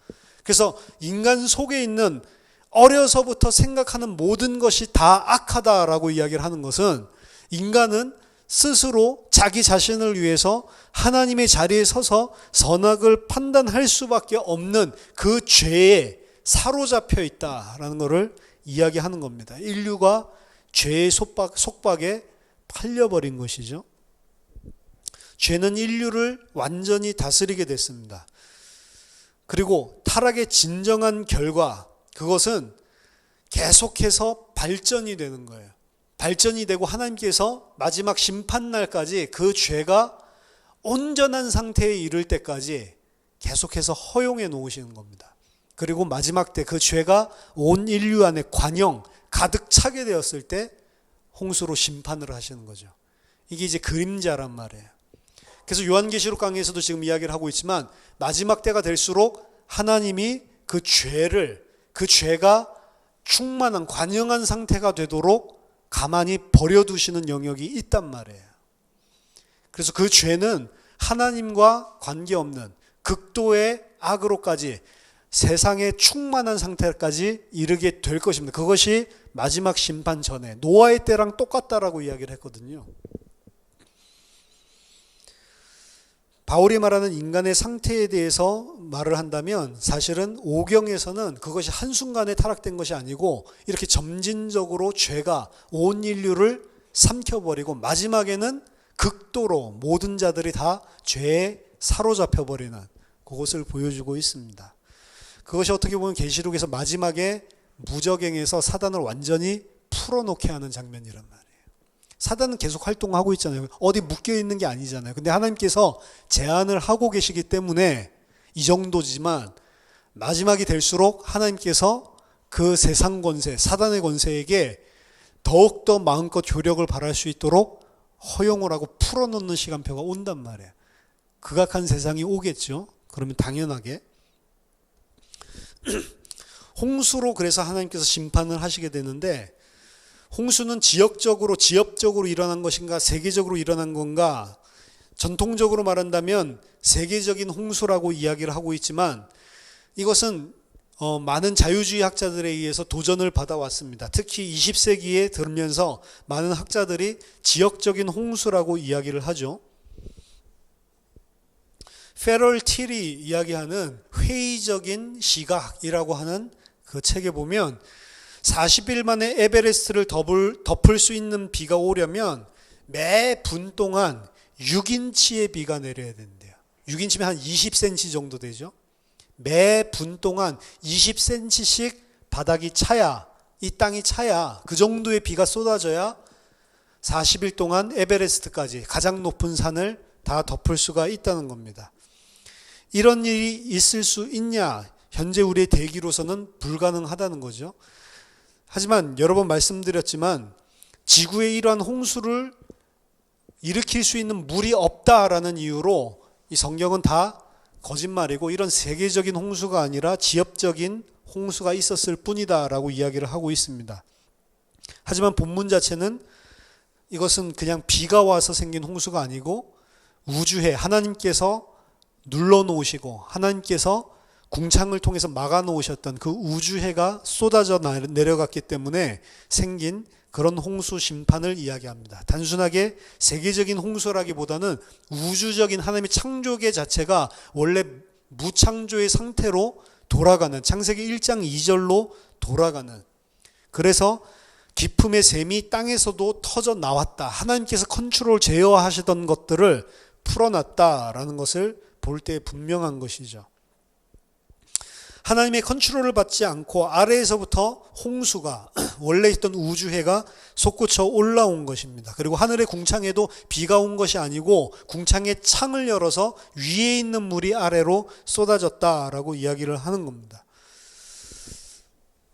그래서 인간 속에 있는 어려서부터 생각하는 모든 것이 다 악하다라고 이야기를 하는 것은 인간은 스스로 자기 자신을 위해서 하나님의 자리에 서서 선악을 판단할 수밖에 없는 그 죄에 사로잡혀 있다라는 것을 이야기하는 겁니다. 인류가 죄의 속박에 팔려버린 것이죠. 죄는 인류를 완전히 다스리게 됐습니다. 그리고 타락의 진정한 결과, 그것은 계속해서 발전이 되는 거예요. 발전이 되고 하나님께서 마지막 심판날까지 그 죄가 온전한 상태에 이를 때까지 계속해서 허용해 놓으시는 겁니다. 그리고 마지막 때 그 죄가 온 인류 안에 관영, 가득 차게 되었을 때 홍수로 심판을 하시는 거죠. 이게 이제 그림자란 말이에요. 그래서 요한계시록 강의에서도 지금 이야기를 하고 있지만 마지막 때가 될수록 하나님이 그 죄가 충만한 관영한 상태가 되도록 가만히 버려두시는 영역이 있단 말이에요. 그래서 그 죄는 하나님과 관계없는 극도의 악으로까지 세상의 충만한 상태까지 이르게 될 것입니다. 그것이 마지막 심판 전에 노아의 때랑 똑같다라고 이야기를 했거든요. 바울이 말하는 인간의 상태에 대해서 말을 한다면 사실은 오경에서는 그것이 한순간에 타락된 것이 아니고 이렇게 점진적으로 죄가 온 인류를 삼켜버리고 마지막에는 극도로 모든 자들이 다 죄에 사로잡혀버리는 그것을 보여주고 있습니다. 그것이 어떻게 보면 계시록에서 마지막에 무저갱에서 사단을 완전히 풀어놓게 하는 장면이란 말이에요. 사단은 계속 활동하고 있잖아요. 어디 묶여있는 게 아니잖아요. 근데 하나님께서 제한을 하고 계시기 때문에 이 정도지만 마지막이 될수록 하나님께서 그 세상 권세, 사단의 권세에게 더욱더 마음껏 효력을 발할 수 있도록 허용을 하고 풀어놓는 시간표가 온단 말이에요. 극악한 세상이 오겠죠. 그러면 당연하게 홍수로 그래서 하나님께서 심판을 하시게 되는데 홍수는 지역적으로 일어난 것인가 세계적으로 일어난 건가? 전통적으로 말한다면 세계적인 홍수라고 이야기를 하고 있지만 이것은 많은 자유주의 학자들에 의해서 도전을 받아왔습니다. 특히 20세기에 들면서 많은 학자들이 지역적인 홍수라고 이야기를 하죠. 페럴 틸이 이야기하는 회의적인 시각이라고 하는 그 책에 보면 40일 만에 에베레스트를 덮을 수 있는 비가 오려면 매 분 동안 6인치의 비가 내려야 된대요. 6인치면 한 20cm 정도 되죠. 매 분 동안 20cm씩 바닥이 차야, 이 땅이 차야, 그 정도의 비가 쏟아져야 40일 동안 에베레스트까지 가장 높은 산을 다 덮을 수가 있다는 겁니다. 이런 일이 있을 수 있냐? 현재 우리의 대기로서는 불가능하다는 거죠. 하지만 여러 번 말씀드렸지만 지구에 이러한 홍수를 일으킬 수 있는 물이 없다라는 이유로 이 성경은 다 거짓말이고 이런 세계적인 홍수가 아니라 지역적인 홍수가 있었을 뿐이다라고 이야기를 하고 있습니다. 하지만 본문 자체는 이것은 그냥 비가 와서 생긴 홍수가 아니고 우주해 하나님께서 눌러놓으시고 하나님께서 궁창을 통해서 막아놓으셨던 그 우주해가 쏟아져 내려갔기 때문에 생긴 그런 홍수 심판을 이야기합니다. 단순하게 세계적인 홍수라기보다는 우주적인 하나님의 창조계 자체가 원래 무창조의 상태로 돌아가는, 창세기 1장 2절로 돌아가는, 그래서 기품의 샘이 땅에서도 터져 나왔다, 하나님께서 컨트롤 제어하시던 것들을 풀어놨다라는 것을 볼 때 분명한 것이죠. 하나님의 컨트롤을 받지 않고 아래에서부터 홍수가 원래 있던 우주해가 솟구쳐 올라온 것입니다. 그리고 하늘의 궁창에도 비가 온 것이 아니고 궁창의 창을 열어서 위에 있는 물이 아래로 쏟아졌다라고 이야기를 하는 겁니다.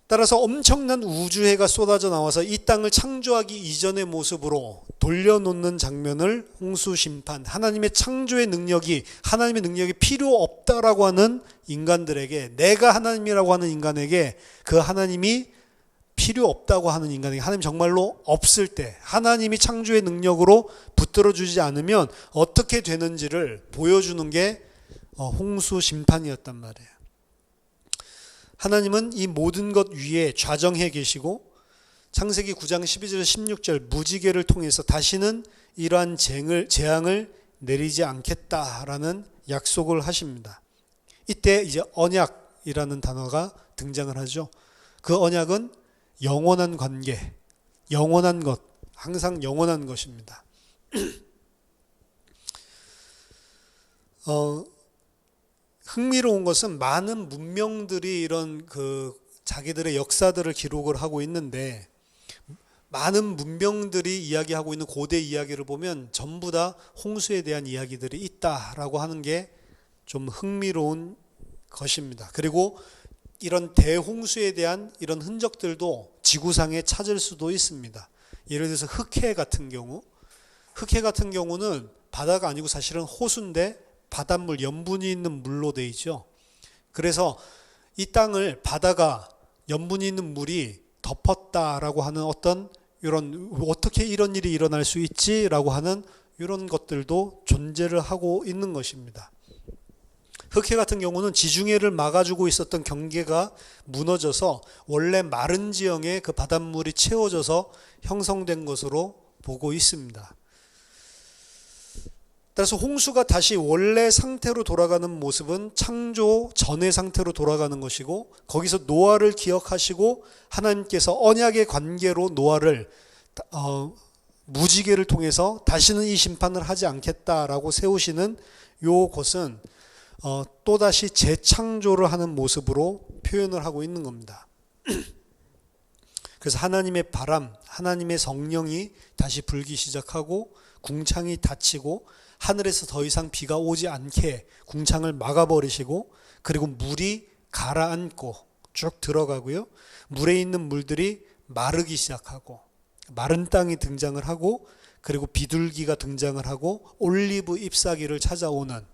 따라서 엄청난 우주해가 쏟아져 나와서 이 땅을 창조하기 이전의 모습으로 돌려놓는 장면을 홍수 심판, 하나님의 창조의 능력이, 하나님의 능력이 필요 없다라고 하는 인간들에게, 내가 하나님이라고 하는 인간에게, 그 하나님이 필요 없다고 하는 인간에게, 하나님 정말로 없을 때 하나님이 창조의 능력으로 붙들어주지 않으면 어떻게 되는지를 보여주는 게 홍수 심판이었단 말이에요. 하나님은 이 모든 것 위에 좌정해 계시고 창세기 9장 12절 16절 무지개를 통해서 다시는 이러한 재앙을 내리지 않겠다라는 약속을 하십니다. 이때 이제 언약이라는 단어가 등장을 하죠. 그 언약은 영원한 관계, 영원한 것, 항상 영원한 것입니다. 흥미로운 것은 많은 문명들이 이런 자기들의 역사들을 기록을 하고 있는데, 많은 문명들이 이야기하고 있는 고대 이야기를 보면 전부 다 홍수에 대한 이야기들이 있다라고 하는 게 좀 흥미로운 것입니다. 그리고 이런 대홍수에 대한 이런 흔적들도 지구상에 찾을 수도 있습니다. 예를 들어서 흑해 같은 경우는 바다가 아니고 사실은 호수인데 바닷물, 염분이 있는 물로 되어 있죠. 그래서 이 땅을 바다가 염분이 있는 물이 덮었다라고 하는 어떤 이런, 어떻게 이런 일이 일어날 수 있지라고 하는 이런 것들도 존재를 하고 있는 것입니다. 흑해 같은 경우는 지중해를 막아주고 있었던 경계가 무너져서 원래 마른 지형에 그 바닷물이 채워져서 형성된 것으로 보고 있습니다. 따라서 홍수가 다시 원래 상태로 돌아가는 모습은 창조 전의 상태로 돌아가는 것이고, 거기서 노아를 기억하시고 하나님께서 언약의 관계로 노아를 무지개를 통해서 다시는 이 심판을 하지 않겠다라고 세우시는 요것은 또다시 재창조를 하는 모습으로 표현을 하고 있는 겁니다. 그래서 하나님의 바람, 하나님의 성령이 다시 불기 시작하고 궁창이 닫히고 하늘에서 더 이상 비가 오지 않게 궁창을 막아버리시고, 그리고 물이 가라앉고 쭉 들어가고요. 물에 있는 물들이 마르기 시작하고 마른 땅이 등장을 하고, 그리고 비둘기가 등장을 하고 올리브 잎사귀를 찾아오는,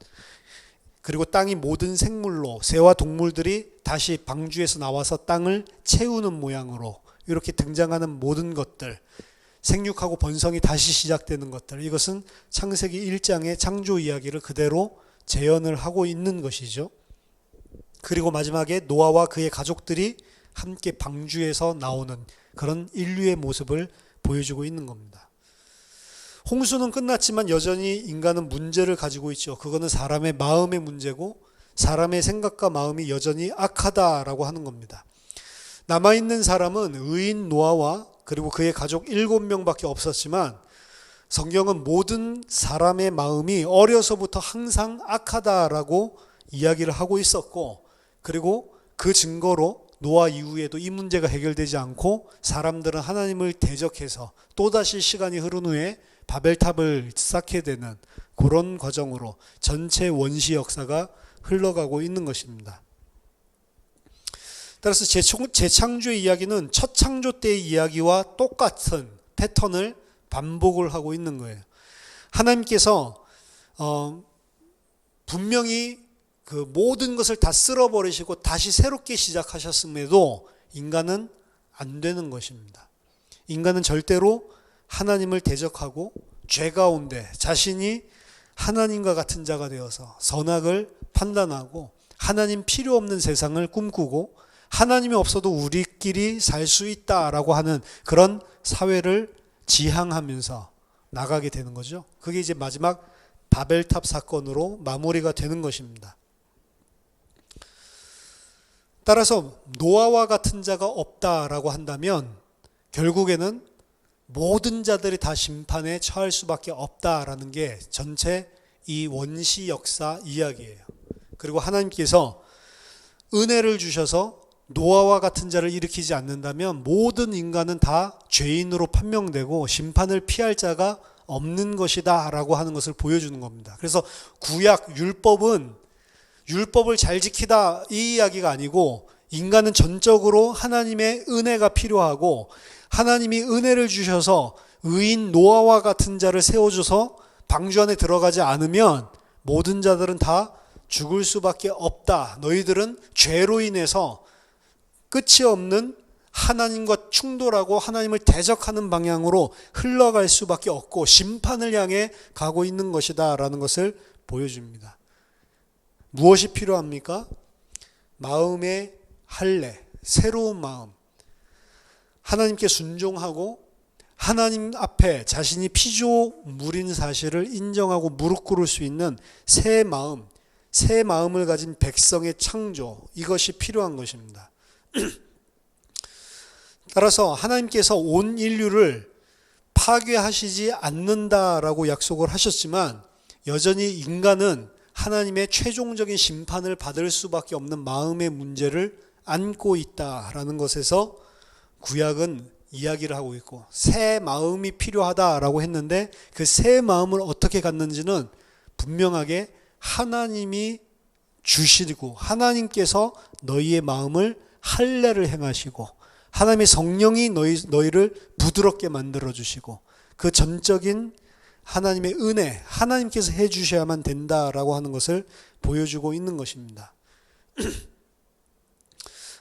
그리고 땅이 모든 생물로 새와 동물들이 다시 방주에서 나와서 땅을 채우는 모양으로 이렇게 등장하는 모든 것들, 생육하고 번성이 다시 시작되는 것들, 이것은 창세기 1장의 창조 이야기를 그대로 재현을 하고 있는 것이죠. 그리고 마지막에 노아와 그의 가족들이 함께 방주에서 나오는 그런 인류의 모습을 보여주고 있는 겁니다. 홍수는 끝났지만 여전히 인간은 문제를 가지고 있죠. 그거는 사람의 마음의 문제고, 사람의 생각과 마음이 여전히 악하다라고 하는 겁니다. 남아있는 사람은 의인 노아와 그리고 그의 가족 7명밖에 없었지만, 성경은 모든 사람의 마음이 어려서부터 항상 악하다라고 이야기를 하고 있었고, 그리고 그 증거로 노아 이후에도 이 문제가 해결되지 않고 사람들은 하나님을 대적해서 또다시 시간이 흐른 후에 바벨탑을 쌓게 되는 그런 과정으로 전체 원시 역사가 흘러가고 있는 것입니다. 따라서 재창조의 이야기는 첫 창조 때의 이야기와 똑같은 패턴을 반복을 하고 있는 거예요. 하나님께서 분명히 그 모든 것을 다 쓸어버리시고 다시 새롭게 시작하셨음에도 인간은 안 되는 것입니다. 인간은 절대로 하나님을 대적하고 죄 가운데 자신이 하나님과 같은 자가 되어서 선악을 판단하고 하나님 필요 없는 세상을 꿈꾸고 하나님이 없어도 우리끼리 살 수 있다라고 하는 그런 사회를 지향하면서 나가게 되는 거죠. 그게 이제 마지막 바벨탑 사건으로 마무리가 되는 것입니다. 따라서 노아와 같은 자가 없다라고 한다면 결국에는 모든 자들이 다 심판에 처할 수밖에 없다라는 게 전체 이 원시 역사 이야기예요. 그리고 하나님께서 은혜를 주셔서 노아와 같은 자를 일으키지 않는다면 모든 인간은 다 죄인으로 판명되고 심판을 피할 자가 없는 것이다 라고 하는 것을 보여주는 겁니다. 그래서 구약 율법은 율법을 잘 지키다 이 이야기가 아니고 인간은 전적으로 하나님의 은혜가 필요하고 하나님이 은혜를 주셔서 의인 노아와 같은 자를 세워줘서 방주 안에 들어가지 않으면 모든 자들은 다 죽을 수밖에 없다. 너희들은 죄로 인해서 끝이 없는 하나님과 충돌하고 하나님을 대적하는 방향으로 흘러갈 수밖에 없고 심판을 향해 가고 있는 것이다 라는 것을 보여줍니다. 무엇이 필요합니까? 마음의 할례, 새로운 마음. 하나님께 순종하고 하나님 앞에 자신이 피조물인 사실을 인정하고 무릎 꿇을 수 있는 새 마음, 새 마음을 가진 백성의 창조, 이것이 필요한 것입니다. 따라서 하나님께서 온 인류를 파괴하시지 않는다라고 약속을 하셨지만 여전히 인간은 하나님의 최종적인 심판을 받을 수밖에 없는 마음의 문제를 안고 있다라는 것에서 구약은 이야기를 하고 있고 새 마음이 필요하다라고 했는데 그 새 마음을 어떻게 갖는지는 분명하게 하나님이 주시고 하나님께서 너희의 마음을 할례를 행하시고 하나님의 성령이 너희를 부드럽게 만들어 주시고 그 전적인 하나님의 은혜, 하나님께서 해 주셔야만 된다라고 하는 것을 보여주고 있는 것입니다.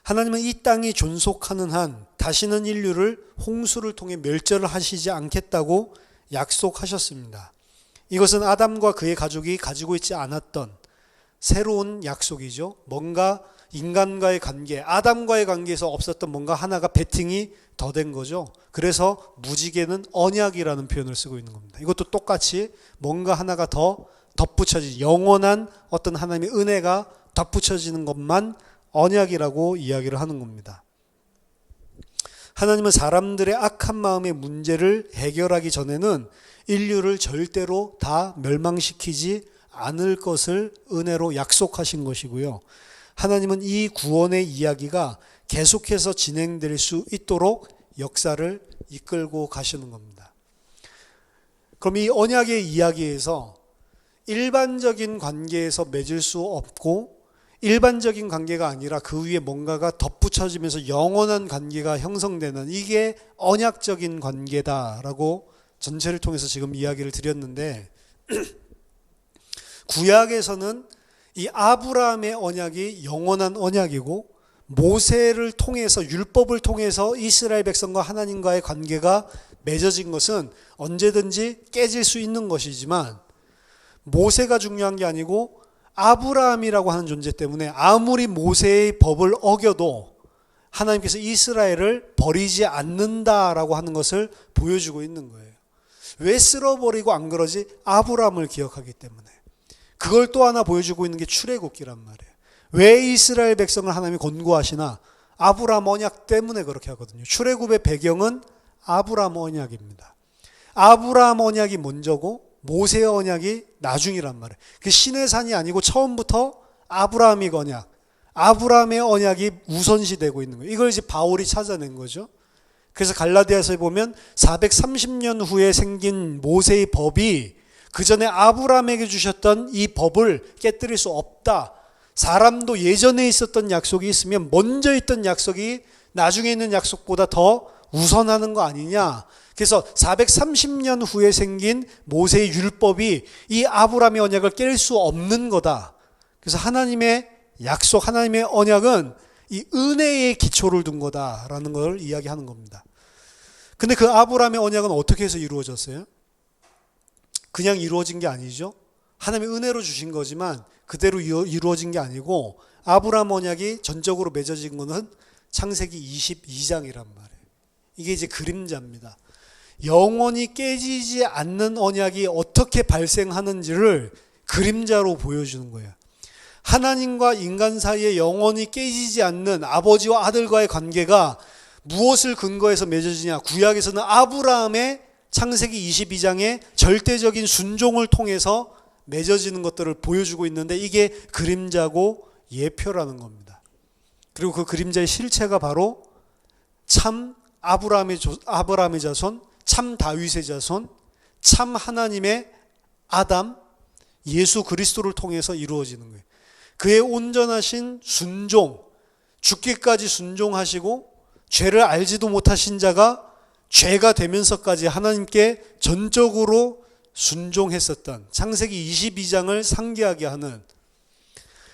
하나님은 이 땅이 존속하는 한 다시는 인류를 홍수를 통해 멸절을 하시지 않겠다고 약속하셨습니다. 이것은 아담과 그의 가족이 가지고 있지 않았던 새로운 약속이죠. 뭔가 인간과의 관계, 아담과의 관계에서 없었던 뭔가 하나가 베팅이 더 된 거죠. 그래서 무지개는 언약이라는 표현을 쓰고 있는 겁니다. 이것도 똑같이 뭔가 하나가 더 덧붙여지, 영원한 어떤 하나님의 은혜가 덧붙여지는 것만 언약이라고 이야기를 하는 겁니다. 하나님은 사람들의 악한 마음의 문제를 해결하기 전에는 인류를 절대로 다 멸망시키지 않을 것을 은혜로 약속하신 것이고요. 하나님은 이 구원의 이야기가 계속해서 진행될 수 있도록 역사를 이끌고 가시는 겁니다. 그럼 이 언약의 이야기에서 일반적인 관계에서 맺을 수 없고 일반적인 관계가 아니라 그 위에 뭔가가 덧붙여지면서 영원한 관계가 형성되는 이게 언약적인 관계다라고 전체를 통해서 지금 이야기를 드렸는데 구약에서는 이 아브라함의 언약이 영원한 언약이고 모세를 통해서 율법을 통해서 이스라엘 백성과 하나님과의 관계가 맺어진 것은 언제든지 깨질 수 있는 것이지만 모세가 중요한 게 아니고 아브라함이라고 하는 존재 때문에 아무리 모세의 법을 어겨도 하나님께서 이스라엘을 버리지 않는다라고 하는 것을 보여주고 있는 거예요. 왜 쓸어버리고 안 그러지? 아브라함을 기억하기 때문에. 그걸 또 하나 보여주고 있는 게 출애굽기란 말이에요. 왜 이스라엘 백성을 하나님이 권고하시나? 아브라함 언약 때문에 그렇게 하거든요. 출애굽의 배경은 아브라함 언약입니다. 아브라함 언약이 먼저고 모세의 언약이 나중이란 말이에요. 그 시내산이 아니고 처음부터 아브라함의 언약, 아브라함의 언약이 우선시되고 있는 거예요. 이걸 이제 바울이 찾아낸 거죠. 그래서 갈라디아서에 보면 430년 후에 생긴 모세의 법이 그 전에 아브라함에게 주셨던 이 법을 깨뜨릴 수 없다. 사람도 예전에 있었던 약속이 있으면 먼저 있던 약속이 나중에 있는 약속보다 더 우선하는 거 아니냐. 그래서 430년 후에 생긴 모세의 율법이 이 아브라함의 언약을 깰 수 없는 거다. 그래서 하나님의 약속, 하나님의 언약은 이 은혜의 기초를 둔 거다라는 걸 이야기하는 겁니다. 근데 그 아브라함의 언약은 어떻게 해서 이루어졌어요? 그냥 이루어진 게 아니죠. 하나님의 은혜로 주신 거지만 그대로 이루어진 게 아니고, 아브라함 언약이 전적으로 맺어진 것은 창세기 22장이란 말이에요. 이게 이제 그림자입니다. 영원히 깨지지 않는 언약이 어떻게 발생하는지를 그림자로 보여주는 거예요. 하나님과 인간 사이에 영원히 깨지지 않는 아버지와 아들과의 관계가 무엇을 근거해서 맺어지냐? 구약에서는 아브라함의 창세기 22장의 절대적인 순종을 통해서 맺어지는 것들을 보여주고 있는데, 이게 그림자고 예표라는 겁니다. 그리고 그 그림자의 실체가 바로 참 아브라함의 자손, 참 다윗의 자손, 참 하나님의 아담, 예수 그리스도를 통해서 이루어지는 거예요. 그의 온전하신 순종, 죽기까지 순종하시고 죄를 알지도 못하신 자가 죄가 되면서까지 하나님께 전적으로 순종했었던 창세기 22장을 상기하게 하는,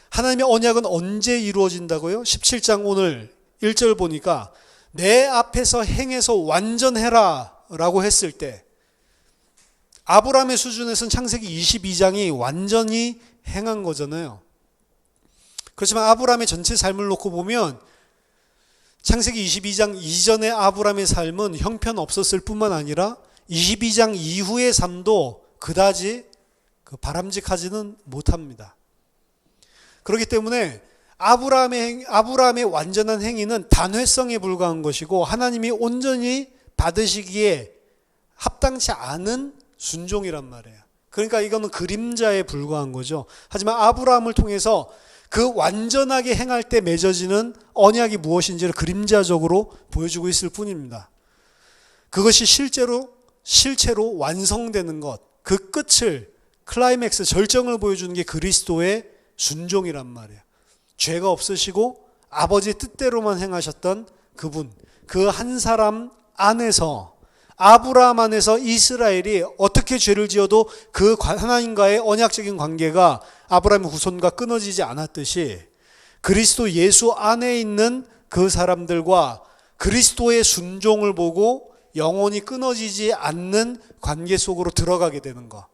하나님의 언약은 언제 이루어진다고요? 17장 오늘 1절 보니까 내 앞에서 행해서 완전해라 라고 했을 때, 아브라함의 수준에서는 창세기 22장이 완전히 행한 거잖아요. 그렇지만 아브라함의 전체 삶을 놓고 보면 창세기 22장 이전의 아브라함의 삶은 형편없었을 뿐만 아니라 22장 이후의 삶도 그다지 바람직하지는 못합니다. 그렇기 때문에 아브라함의 완전한 행위는 단회성에 불과한 것이고, 하나님이 온전히 받으시기에 합당치 않은 순종이란 말이에요. 그러니까 이거는 그림자에 불과한 거죠. 하지만 아브라함을 통해서 그 완전하게 행할 때 맺어지는 언약이 무엇인지를 그림자적으로 보여주고 있을 뿐입니다. 그것이 실체로 완성되는 것, 그 끝을, 클라이맥스, 절정을 보여주는 게 그리스도의 순종이란 말이에요. 죄가 없으시고 아버지 뜻대로만 행하셨던 그분, 그 한 사람 안에서, 아브라함 안에서 이스라엘이 어떻게 죄를 지어도 그 하나님과의 언약적인 관계가 아브라함의 후손과 끊어지지 않았듯이, 그리스도 예수 안에 있는 그 사람들과 그리스도의 순종을 보고 영원히 끊어지지 않는 관계 속으로 들어가게 되는 것.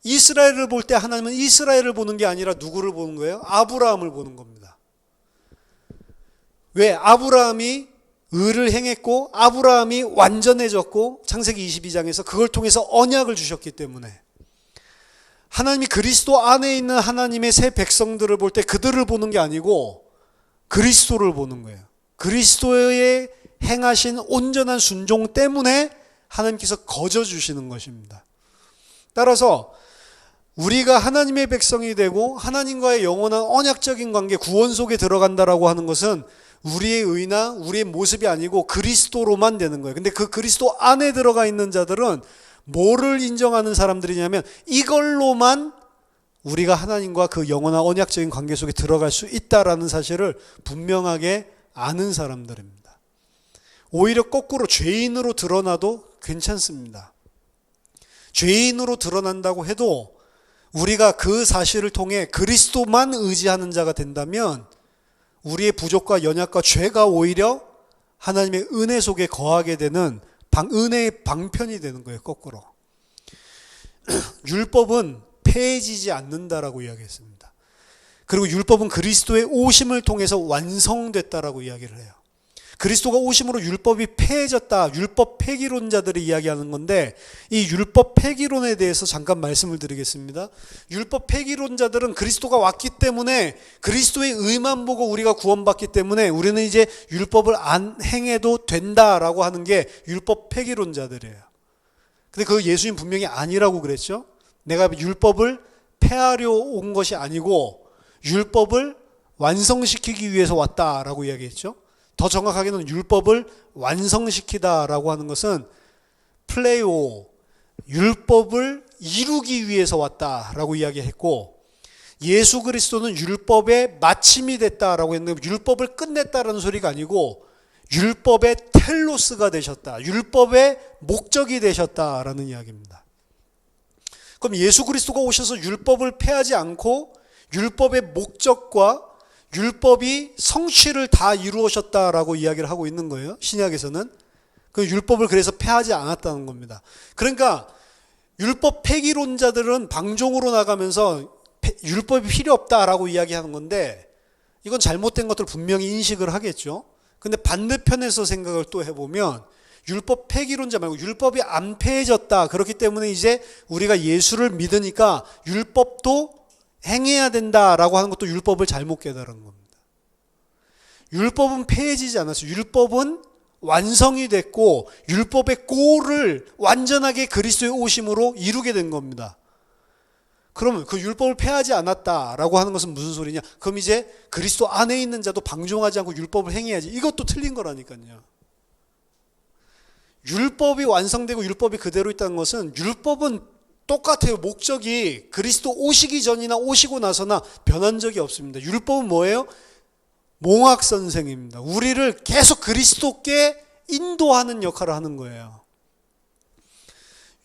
이스라엘을 볼 때 하나님은 이스라엘을 보는 게 아니라 누구를 보는 거예요? 아브라함을 보는 겁니다. 왜? 아브라함이 의를 행했고 아브라함이 완전해졌고 창세기 22장에서 그걸 통해서 언약을 주셨기 때문에, 하나님이 그리스도 안에 있는 하나님의 새 백성들을 볼 때 그들을 보는 게 아니고 그리스도를 보는 거예요. 그리스도의 행하신 온전한 순종 때문에 하나님께서 거저 주시는 것입니다. 따라서 우리가 하나님의 백성이 되고 하나님과의 영원한 언약적인 관계, 구원 속에 들어간다라고 하는 것은 우리의 의나 우리의 모습이 아니고 그리스도로만 되는 거예요. 근데 그 그리스도 안에 들어가 있는 자들은 뭐를 인정하는 사람들이냐면, 이걸로만 우리가 하나님과 그 영원한 언약적인 관계 속에 들어갈 수 있다라는 사실을 분명하게 아는 사람들입니다. 오히려 거꾸로 죄인으로 드러나도 괜찮습니다. 죄인으로 드러난다고 해도 우리가 그 사실을 통해 그리스도만 의지하는 자가 된다면 우리의 부족과 연약과 죄가 오히려 하나님의 은혜 속에 거하게 되는 은혜의 방편이 되는 거예요. 거꾸로. 율법은 폐해지지 않는다라고 이야기했습니다. 그리고 율법은 그리스도의 오심을 통해서 완성됐다라고 이야기를 해요. 그리스도가 오심으로 율법이 폐해졌다, 율법 폐기론자들이 이야기하는 건데, 이 율법 폐기론에 대해서 잠깐 말씀을 드리겠습니다. 율법 폐기론자들은 그리스도가 왔기 때문에, 그리스도의 의만 보고 우리가 구원받기 때문에 우리는 이제 율법을 안 행해도 된다라고 하는 게 율법 폐기론자들이에요. 근데 그 예수님 분명히 아니라고 그랬죠. 내가 율법을 폐하려 온 것이 아니고 율법을 완성시키기 위해서 왔다라고 이야기했죠. 더 정확하게는 율법을 완성시키다라고 하는 것은 플레이오, 율법을 이루기 위해서 왔다라고 이야기했고, 예수 그리스도는 율법의 마침이 됐다라고 했는데 율법을 끝냈다라는 소리가 아니고 율법의 텔로스가 되셨다, 율법의 목적이 되셨다라는 이야기입니다. 그럼 예수 그리스도가 오셔서 율법을 폐하지 않고 율법의 목적과 율법이 성취를 다 이루셨다라고 이야기를 하고 있는 거예요. 신약에서는. 그 율법을 그래서 폐하지 않았다는 겁니다. 그러니까 율법 폐기론자들은 방종으로 나가면서 율법이 필요 없다라고 이야기하는 건데, 이건 잘못된 것들을 분명히 인식을 하겠죠. 근데 반대편에서 생각을 또 해보면 율법 폐기론자 말고 율법이 안 폐해졌다, 그렇기 때문에 이제 우리가 예수를 믿으니까 율법도 행해야 된다라고 하는 것도 율법을 잘못 깨달은 겁니다. 율법은 폐해지지 않았어요. 율법은 완성이 됐고 율법의 꼴을 완전하게 그리스도의 오심으로 이루게 된 겁니다. 그러면 그 율법을 폐하지 않았다라고 하는 것은 무슨 소리냐? 그럼 이제 그리스도 안에 있는 자도 방종하지 않고 율법을 행해야지. 이것도 틀린 거라니까요. 율법이 완성되고 율법이 그대로 있다는 것은, 율법은 똑같아요. 목적이 그리스도 오시기 전이나 오시고 나서나 변한 적이 없습니다. 율법은 뭐예요? 몽학 선생입니다. 우리를 계속 그리스도께 인도하는 역할을 하는 거예요.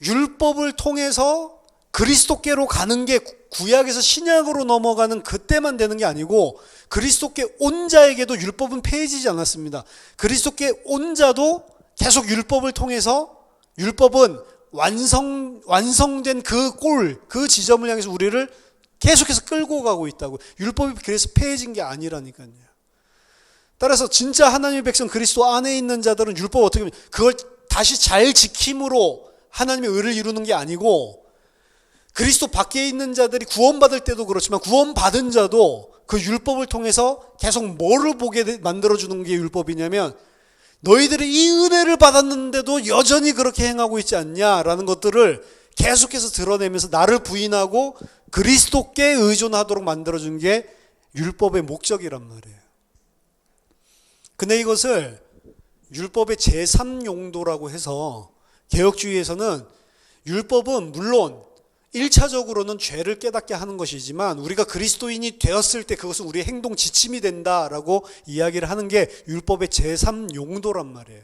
율법을 통해서 그리스도께로 가는 게 구약에서 신약으로 넘어가는 그때만 되는 게 아니고, 그리스도께 온 자에게도 율법은 폐해지지 않았습니다. 그리스도께 온 자도 계속 율법을 통해서, 율법은 완성된 그 꼴, 그 지점을 향해서 우리를 계속해서 끌고 가고 있다고. 율법이 그래서 폐해진 게 아니라니까요. 따라서 진짜 하나님의 백성 그리스도 안에 있는 자들은 율법 어떻게 보면 그걸 다시 잘 지킴으로 하나님의 의를 이루는 게 아니고, 그리스도 밖에 있는 자들이 구원받을 때도 그렇지만 구원받은 자도 그 율법을 통해서 계속 뭐를 보게 만들어주는 게 율법이냐면, 너희들이 이 은혜를 받았는데도 여전히 그렇게 행하고 있지 않냐라는 것들을 계속해서 드러내면서 나를 부인하고 그리스도께 의존하도록 만들어준 게 율법의 목적이란 말이에요. 근데 이것을 율법의 제3용도라고 해서, 개혁주의에서는 율법은 물론 1차적으로는 죄를 깨닫게 하는 것이지만 우리가 그리스도인이 되었을 때 그것은 우리의 행동 지침이 된다라고 이야기를 하는 게 율법의 제3용도란 말이에요.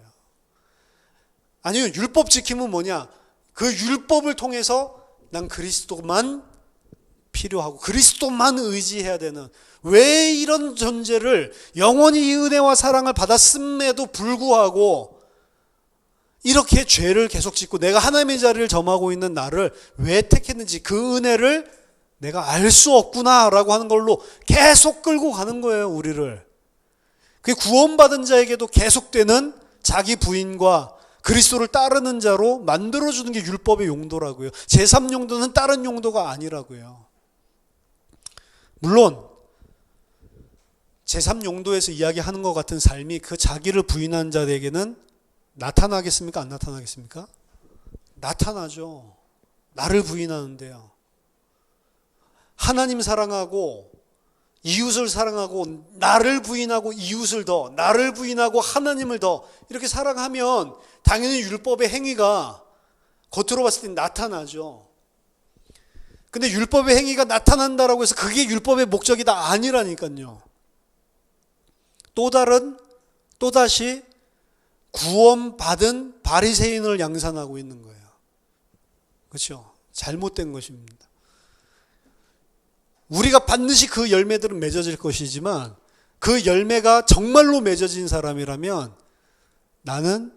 아니면 율법 지킴은 뭐냐? 그 율법을 통해서 난 그리스도만 필요하고 그리스도만 의지해야 되는, 왜 이런 존재를 영원히 이 은혜와 사랑을 받았음에도 불구하고 이렇게 죄를 계속 짓고 내가 하나님의 자리를 점하고 있는 나를 왜 택했는지, 그 은혜를 내가 알 수 없구나라고 하는 걸로 계속 끌고 가는 거예요, 우리를. 그게 구원받은 자에게도 계속되는 자기 부인과 그리스도를 따르는 자로 만들어주는 게 율법의 용도라고요. 제3용도는 다른 용도가 아니라고요. 물론 제3용도에서 이야기하는 것 같은 삶이 그 자기를 부인한 자에게는 나타나겠습니까? 안 나타나겠습니까? 나타나죠. 나를 부인하는데요. 하나님 사랑하고 이웃을 사랑하고 나를 부인하고 이웃을 더, 나를 부인하고 하나님을 더 이렇게 사랑하면 당연히 율법의 행위가 겉으로 봤을 때 나타나죠. 근데 율법의 행위가 나타난다라고 해서 그게 율법의 목적이다 아니라니까요. 또다시 구원받은 바리새인을 양산하고 있는 거예요. 그렇죠? 잘못된 것입니다. 우리가 반드시 그 열매들은 맺어질 것이지만 그 열매가 정말로 맺어진 사람이라면 나는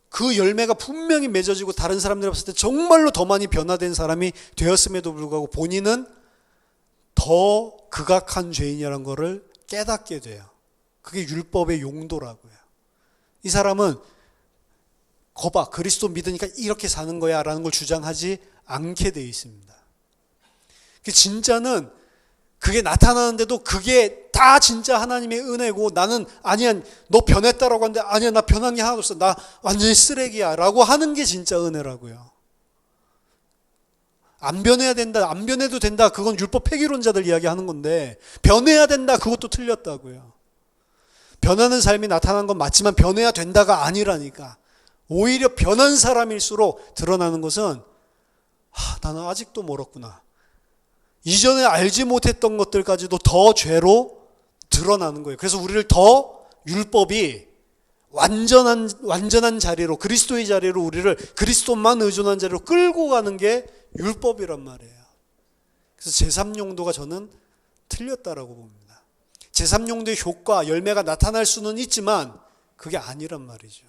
그 열매가 분명히 맺어지고 다른 사람들이 봤을 때 정말로 더 많이 변화된 사람이 되었음에도 불구하고 본인은 더 극악한 죄인이라는 것을 깨닫게 돼요. 그게 율법의 용도라고요. 이 사람은 거봐, 그리스도 믿으니까 이렇게 사는 거야 라는 걸 주장하지 않게 돼 있습니다. 진짜는 그게 나타나는데도 그게 다 진짜 하나님의 은혜고, 나는 아니야 너 변했다라고 하는데 아니야 나 변한 게 하나도 없어, 나 완전히 쓰레기야 라고 하는 게 진짜 은혜라고요. 안 변해야 된다, 안 변해도 된다, 그건 율법 폐기론자들 이야기하는 건데, 변해야 된다, 그것도 틀렸다고요. 변하는 삶이 나타난 건 맞지만 변해야 된다가 아니라니까. 오히려 변한 사람일수록 드러나는 것은 나는 아직도 멀었구나, 이전에 알지 못했던 것들까지도 더 죄로 드러나는 거예요. 그래서 우리를 더 율법이 완전한 자리로, 그리스도의 자리로, 우리를 그리스도만 의존한 자리로 끌고 가는 게 율법이란 말이에요. 그래서 제3용도가 저는 틀렸다라고 봅니다. 제3용도의 효과, 열매가 나타날 수는 있지만 그게 아니란 말이죠.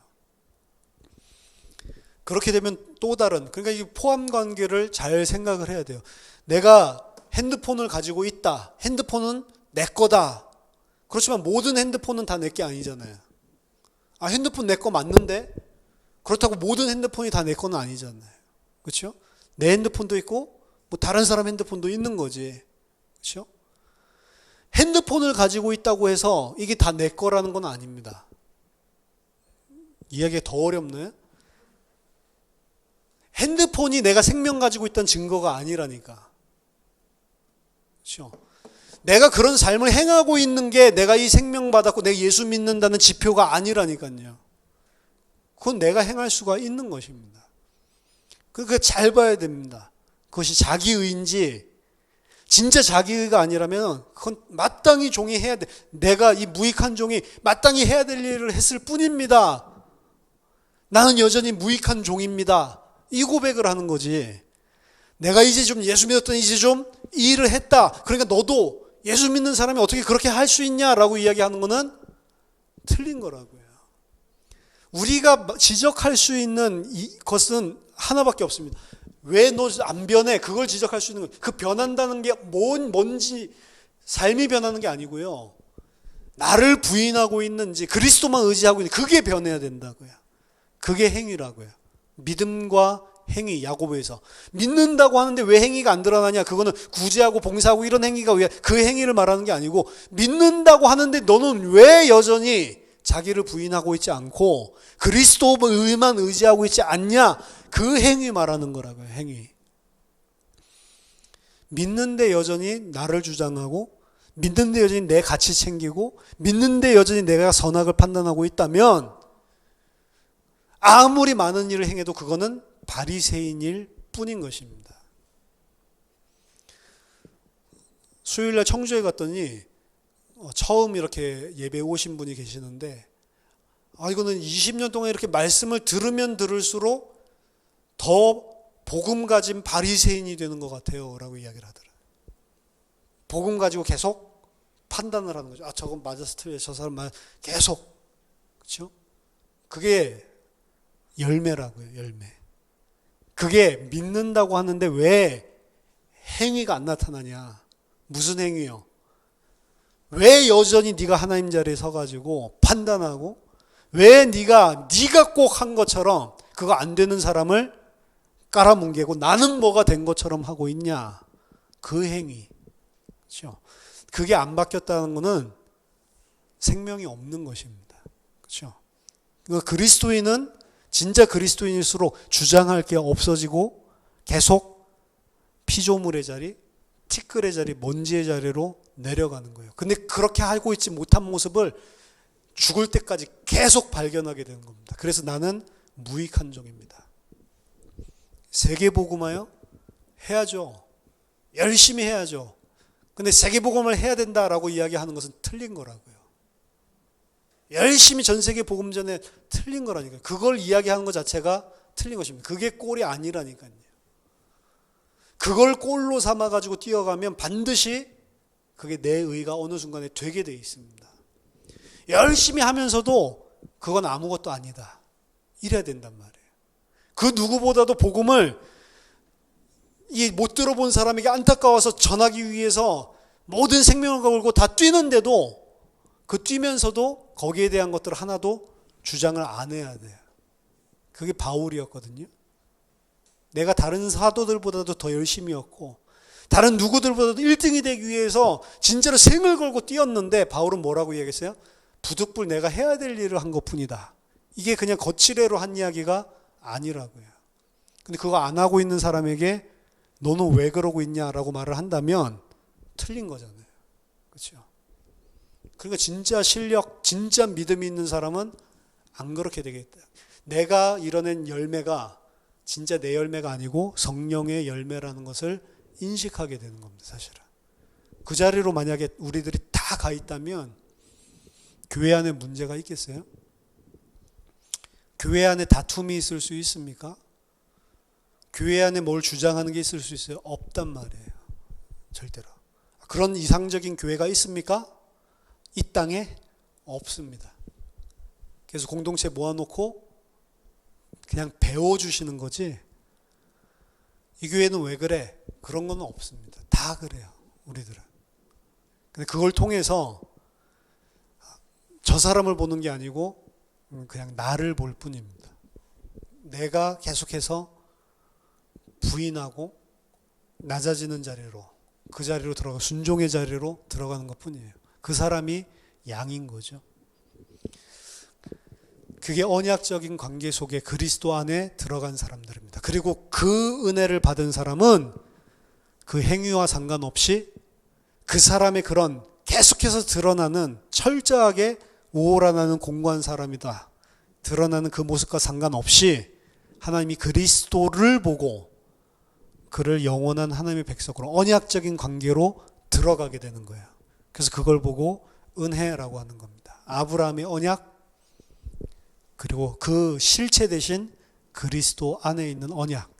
그렇게 되면 또 다른, 그러니까 이 포함 관계를 잘 생각을 해야 돼요. 내가 핸드폰을 가지고 있다. 핸드폰은 내 거다. 그렇지만 모든 핸드폰은 다 내 게 아니잖아요. 아, 핸드폰 내 거 맞는데? 그렇다고 모든 핸드폰이 다 내 거는 아니잖아요. 그렇죠? 내 핸드폰도 있고 뭐 다른 사람 핸드폰도 있는 거지. 그렇죠? 핸드폰을 가지고 있다고 해서 이게 다 내 거라는 건 아닙니다. 이야기가 더 어렵네. 핸드폰이 내가 생명 가지고 있다는 증거가 아니라니까. 그렇죠? 내가 그런 삶을 행하고 있는 게 내가 이 생명 받았고 내가 예수 믿는다는 지표가 아니라니까요. 그건 내가 행할 수가 있는 것입니다. 그러니까 잘 봐야 됩니다. 그것이 자기의인지 진짜 자기의가 아니라면 그건 마땅히 종이 해야 돼. 내가 이 무익한 종이 마땅히 해야 될 일을 했을 뿐입니다. 나는 여전히 무익한 종입니다. 이 고백을 하는 거지. 내가 이제 좀 예수 믿었더니 이제 좀 이 일을 했다. 그러니까 너도 예수 믿는 사람이 어떻게 그렇게 할 수 있냐라고 이야기하는 거는 틀린 거라고요. 우리가 지적할 수 있는 것은 하나밖에 없습니다. 왜 너 안 변해? 그걸 지적할 수 있는 거. 그 변한다는 게 뭔지 삶이 변하는 게 아니고요. 나를 부인하고 있는지 그리스도만 의지하고 있는지 그게 변해야 된다고요. 그게 행위라고요. 믿음과 행위, 야고보에서 믿는다고 하는데 왜 행위가 안 드러나냐? 그거는 구제하고 봉사하고 이런 행위가 왜 그 행위를 말하는 게 아니고 믿는다고 하는데 너는 왜 여전히 자기를 부인하고 있지 않고 그리스도만 의지하고 있지 않냐? 그 행위 말하는 거라고요. 행위. 믿는데 여전히 나를 주장하고 믿는데 여전히 내 가치 챙기고 믿는데 여전히 내가 선악을 판단하고 있다면 아무리 많은 일을 행해도 그거는 바리새인일 뿐인 것입니다. 수요일날 청주에 갔더니 처음 이렇게 예배 오신 분이 계시는데 이거는 20년 동안 이렇게 말씀을 들으면 들을수록 더 복음 가진 바리새인이 되는 것 같아요 라고 이야기를 하더라고요. 복음 가지고 계속 판단을 하는 거죠. 저건 맞았을 텐데 저 사람 계속. 그렇죠? 그게 열매라고요. 열매. 그게 믿는다고 하는데 왜 행위가 안 나타나냐? 무슨 행위요? 왜 여전히 네가 하나님 자리에 서가지고 판단하고 왜 네가 꼭 한 것처럼 그거 안 되는 사람을 깔아뭉개고 나는 뭐가 된 것처럼 하고 있냐? 그 행위. 그렇죠? 그게 안 바뀌었다는 것은 생명이 없는 것입니다. 그렇죠? 그리스도인은 진짜 그리스도인일수록 주장할 게 없어지고 계속 피조물의 자리, 티끌의 자리, 먼지의 자리로 내려가는 거예요. 근데 그렇게 하고 있지 못한 모습을 죽을 때까지 계속 발견하게 되는 겁니다. 그래서 나는 무익한 종입니다. 세계복음화요? 해야죠. 열심히 해야죠. 근데 세계복음을 해야 된다라고 이야기하는 것은 틀린 거라고요. 열심히 전 세계 복음전에 틀린 거라니까요. 그걸 이야기하는 것 자체가 틀린 것입니다. 그게 꼴이 아니라니까요. 그걸 꼴로 삼아가지고 뛰어가면 반드시 그게 내 의가 어느 순간에 되게 돼 있습니다. 열심히 하면서도 그건 아무것도 아니다. 이래야 된단 말이에요. 그 누구보다도 복음을 이 못 들어본 사람에게 안타까워서 전하기 위해서 모든 생명을 걸고 다 뛰는데도 그 뛰면서도 거기에 대한 것들을 하나도 주장을 안 해야 돼요. 그게 바울이었거든요. 내가 다른 사도들보다도 더 열심히였고 다른 누구들보다도 1등이 되기 위해서 진짜로 생을 걸고 뛰었는데 바울은 뭐라고 얘기했어요? 부득불 내가 해야 될 일을 한 것뿐이다. 이게 그냥 거칠애로 한 이야기가 아니라고요. 근데 그거 안 하고 있는 사람에게 너는 왜 그러고 있냐라고 말을 한다면 틀린 거잖아요. 그렇죠? 그러니까 진짜 실력, 진짜 믿음이 있는 사람은 안 그렇게 되겠다. 내가 이뤄낸 열매가 진짜 내 열매가 아니고 성령의 열매라는 것을 인식하게 되는 겁니다. 사실은. 그 자리로 만약에 우리들이 다 가 있다면 교회 안에 문제가 있겠어요? 교회 안에 다툼이 있을 수 있습니까? 교회 안에 뭘 주장하는 게 있을 수 있어요? 없단 말이에요. 절대로. 그런 이상적인 교회가 있습니까? 이 땅에 없습니다. 그래서 공동체 모아놓고 그냥 배워주시는 거지 이 교회는 왜 그래? 그런 건 없습니다. 다 그래요. 우리들은. 근데 그걸 통해서 저 사람을 보는 게 아니고 그냥 나를 볼 뿐입니다. 내가 계속해서 부인하고 낮아지는 자리로, 그 자리로 들어가 순종의 자리로 들어가는 것 뿐이에요. 그 사람이 양인 거죠. 그게 언약적인 관계 속에 그리스도 안에 들어간 사람들입니다. 그리고 그 은혜를 받은 사람은 그 행위와 상관없이 그 사람의 그런 계속해서 드러나는 철저하게 오호라나는 공고한 사람이다. 드러나는 그 모습과 상관없이 하나님이 그리스도를 보고 그를 영원한 하나님의 백성으로 언약적인 관계로 들어가게 되는 거예요. 그래서 그걸 보고 은혜라고 하는 겁니다. 아브라함의 언약 그리고 그 실체 대신 그리스도 안에 있는 언약.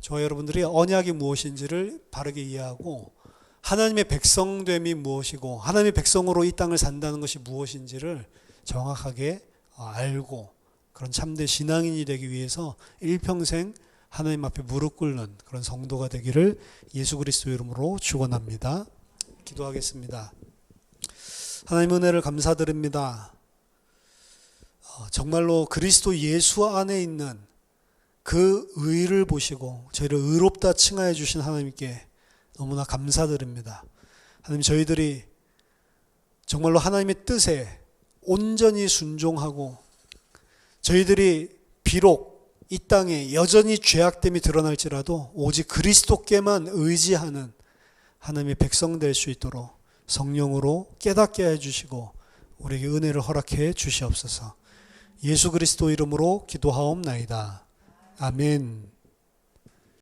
저와 여러분들이 언약이 무엇인지를 바르게 이해하고 하나님의 백성됨이 무엇이고 하나님의 백성으로 이 땅을 산다는 것이 무엇인지를 정확하게 알고 그런 참된 신앙인이 되기 위해서 일평생 하나님 앞에 무릎 꿇는 그런 성도가 되기를 예수 그리스도 이름으로 축원합니다. 기도하겠습니다. 하나님 은혜를 감사드립니다. 정말로 그리스도 예수 안에 있는 그 의를 보시고 저희를 의롭다 칭하여 주신 하나님께 너무나 감사드립니다. 하나님 저희들이 정말로 하나님의 뜻에 온전히 순종하고 저희들이 비록 이 땅에 여전히 죄악됨이 드러날지라도 오직 그리스도께만 의지하는 하나님의 백성 될 수 있도록 성령으로 깨닫게 해주시고 우리에게 은혜를 허락해 주시옵소서. 예수 그리스도 이름으로 기도하옵나이다. 아멘.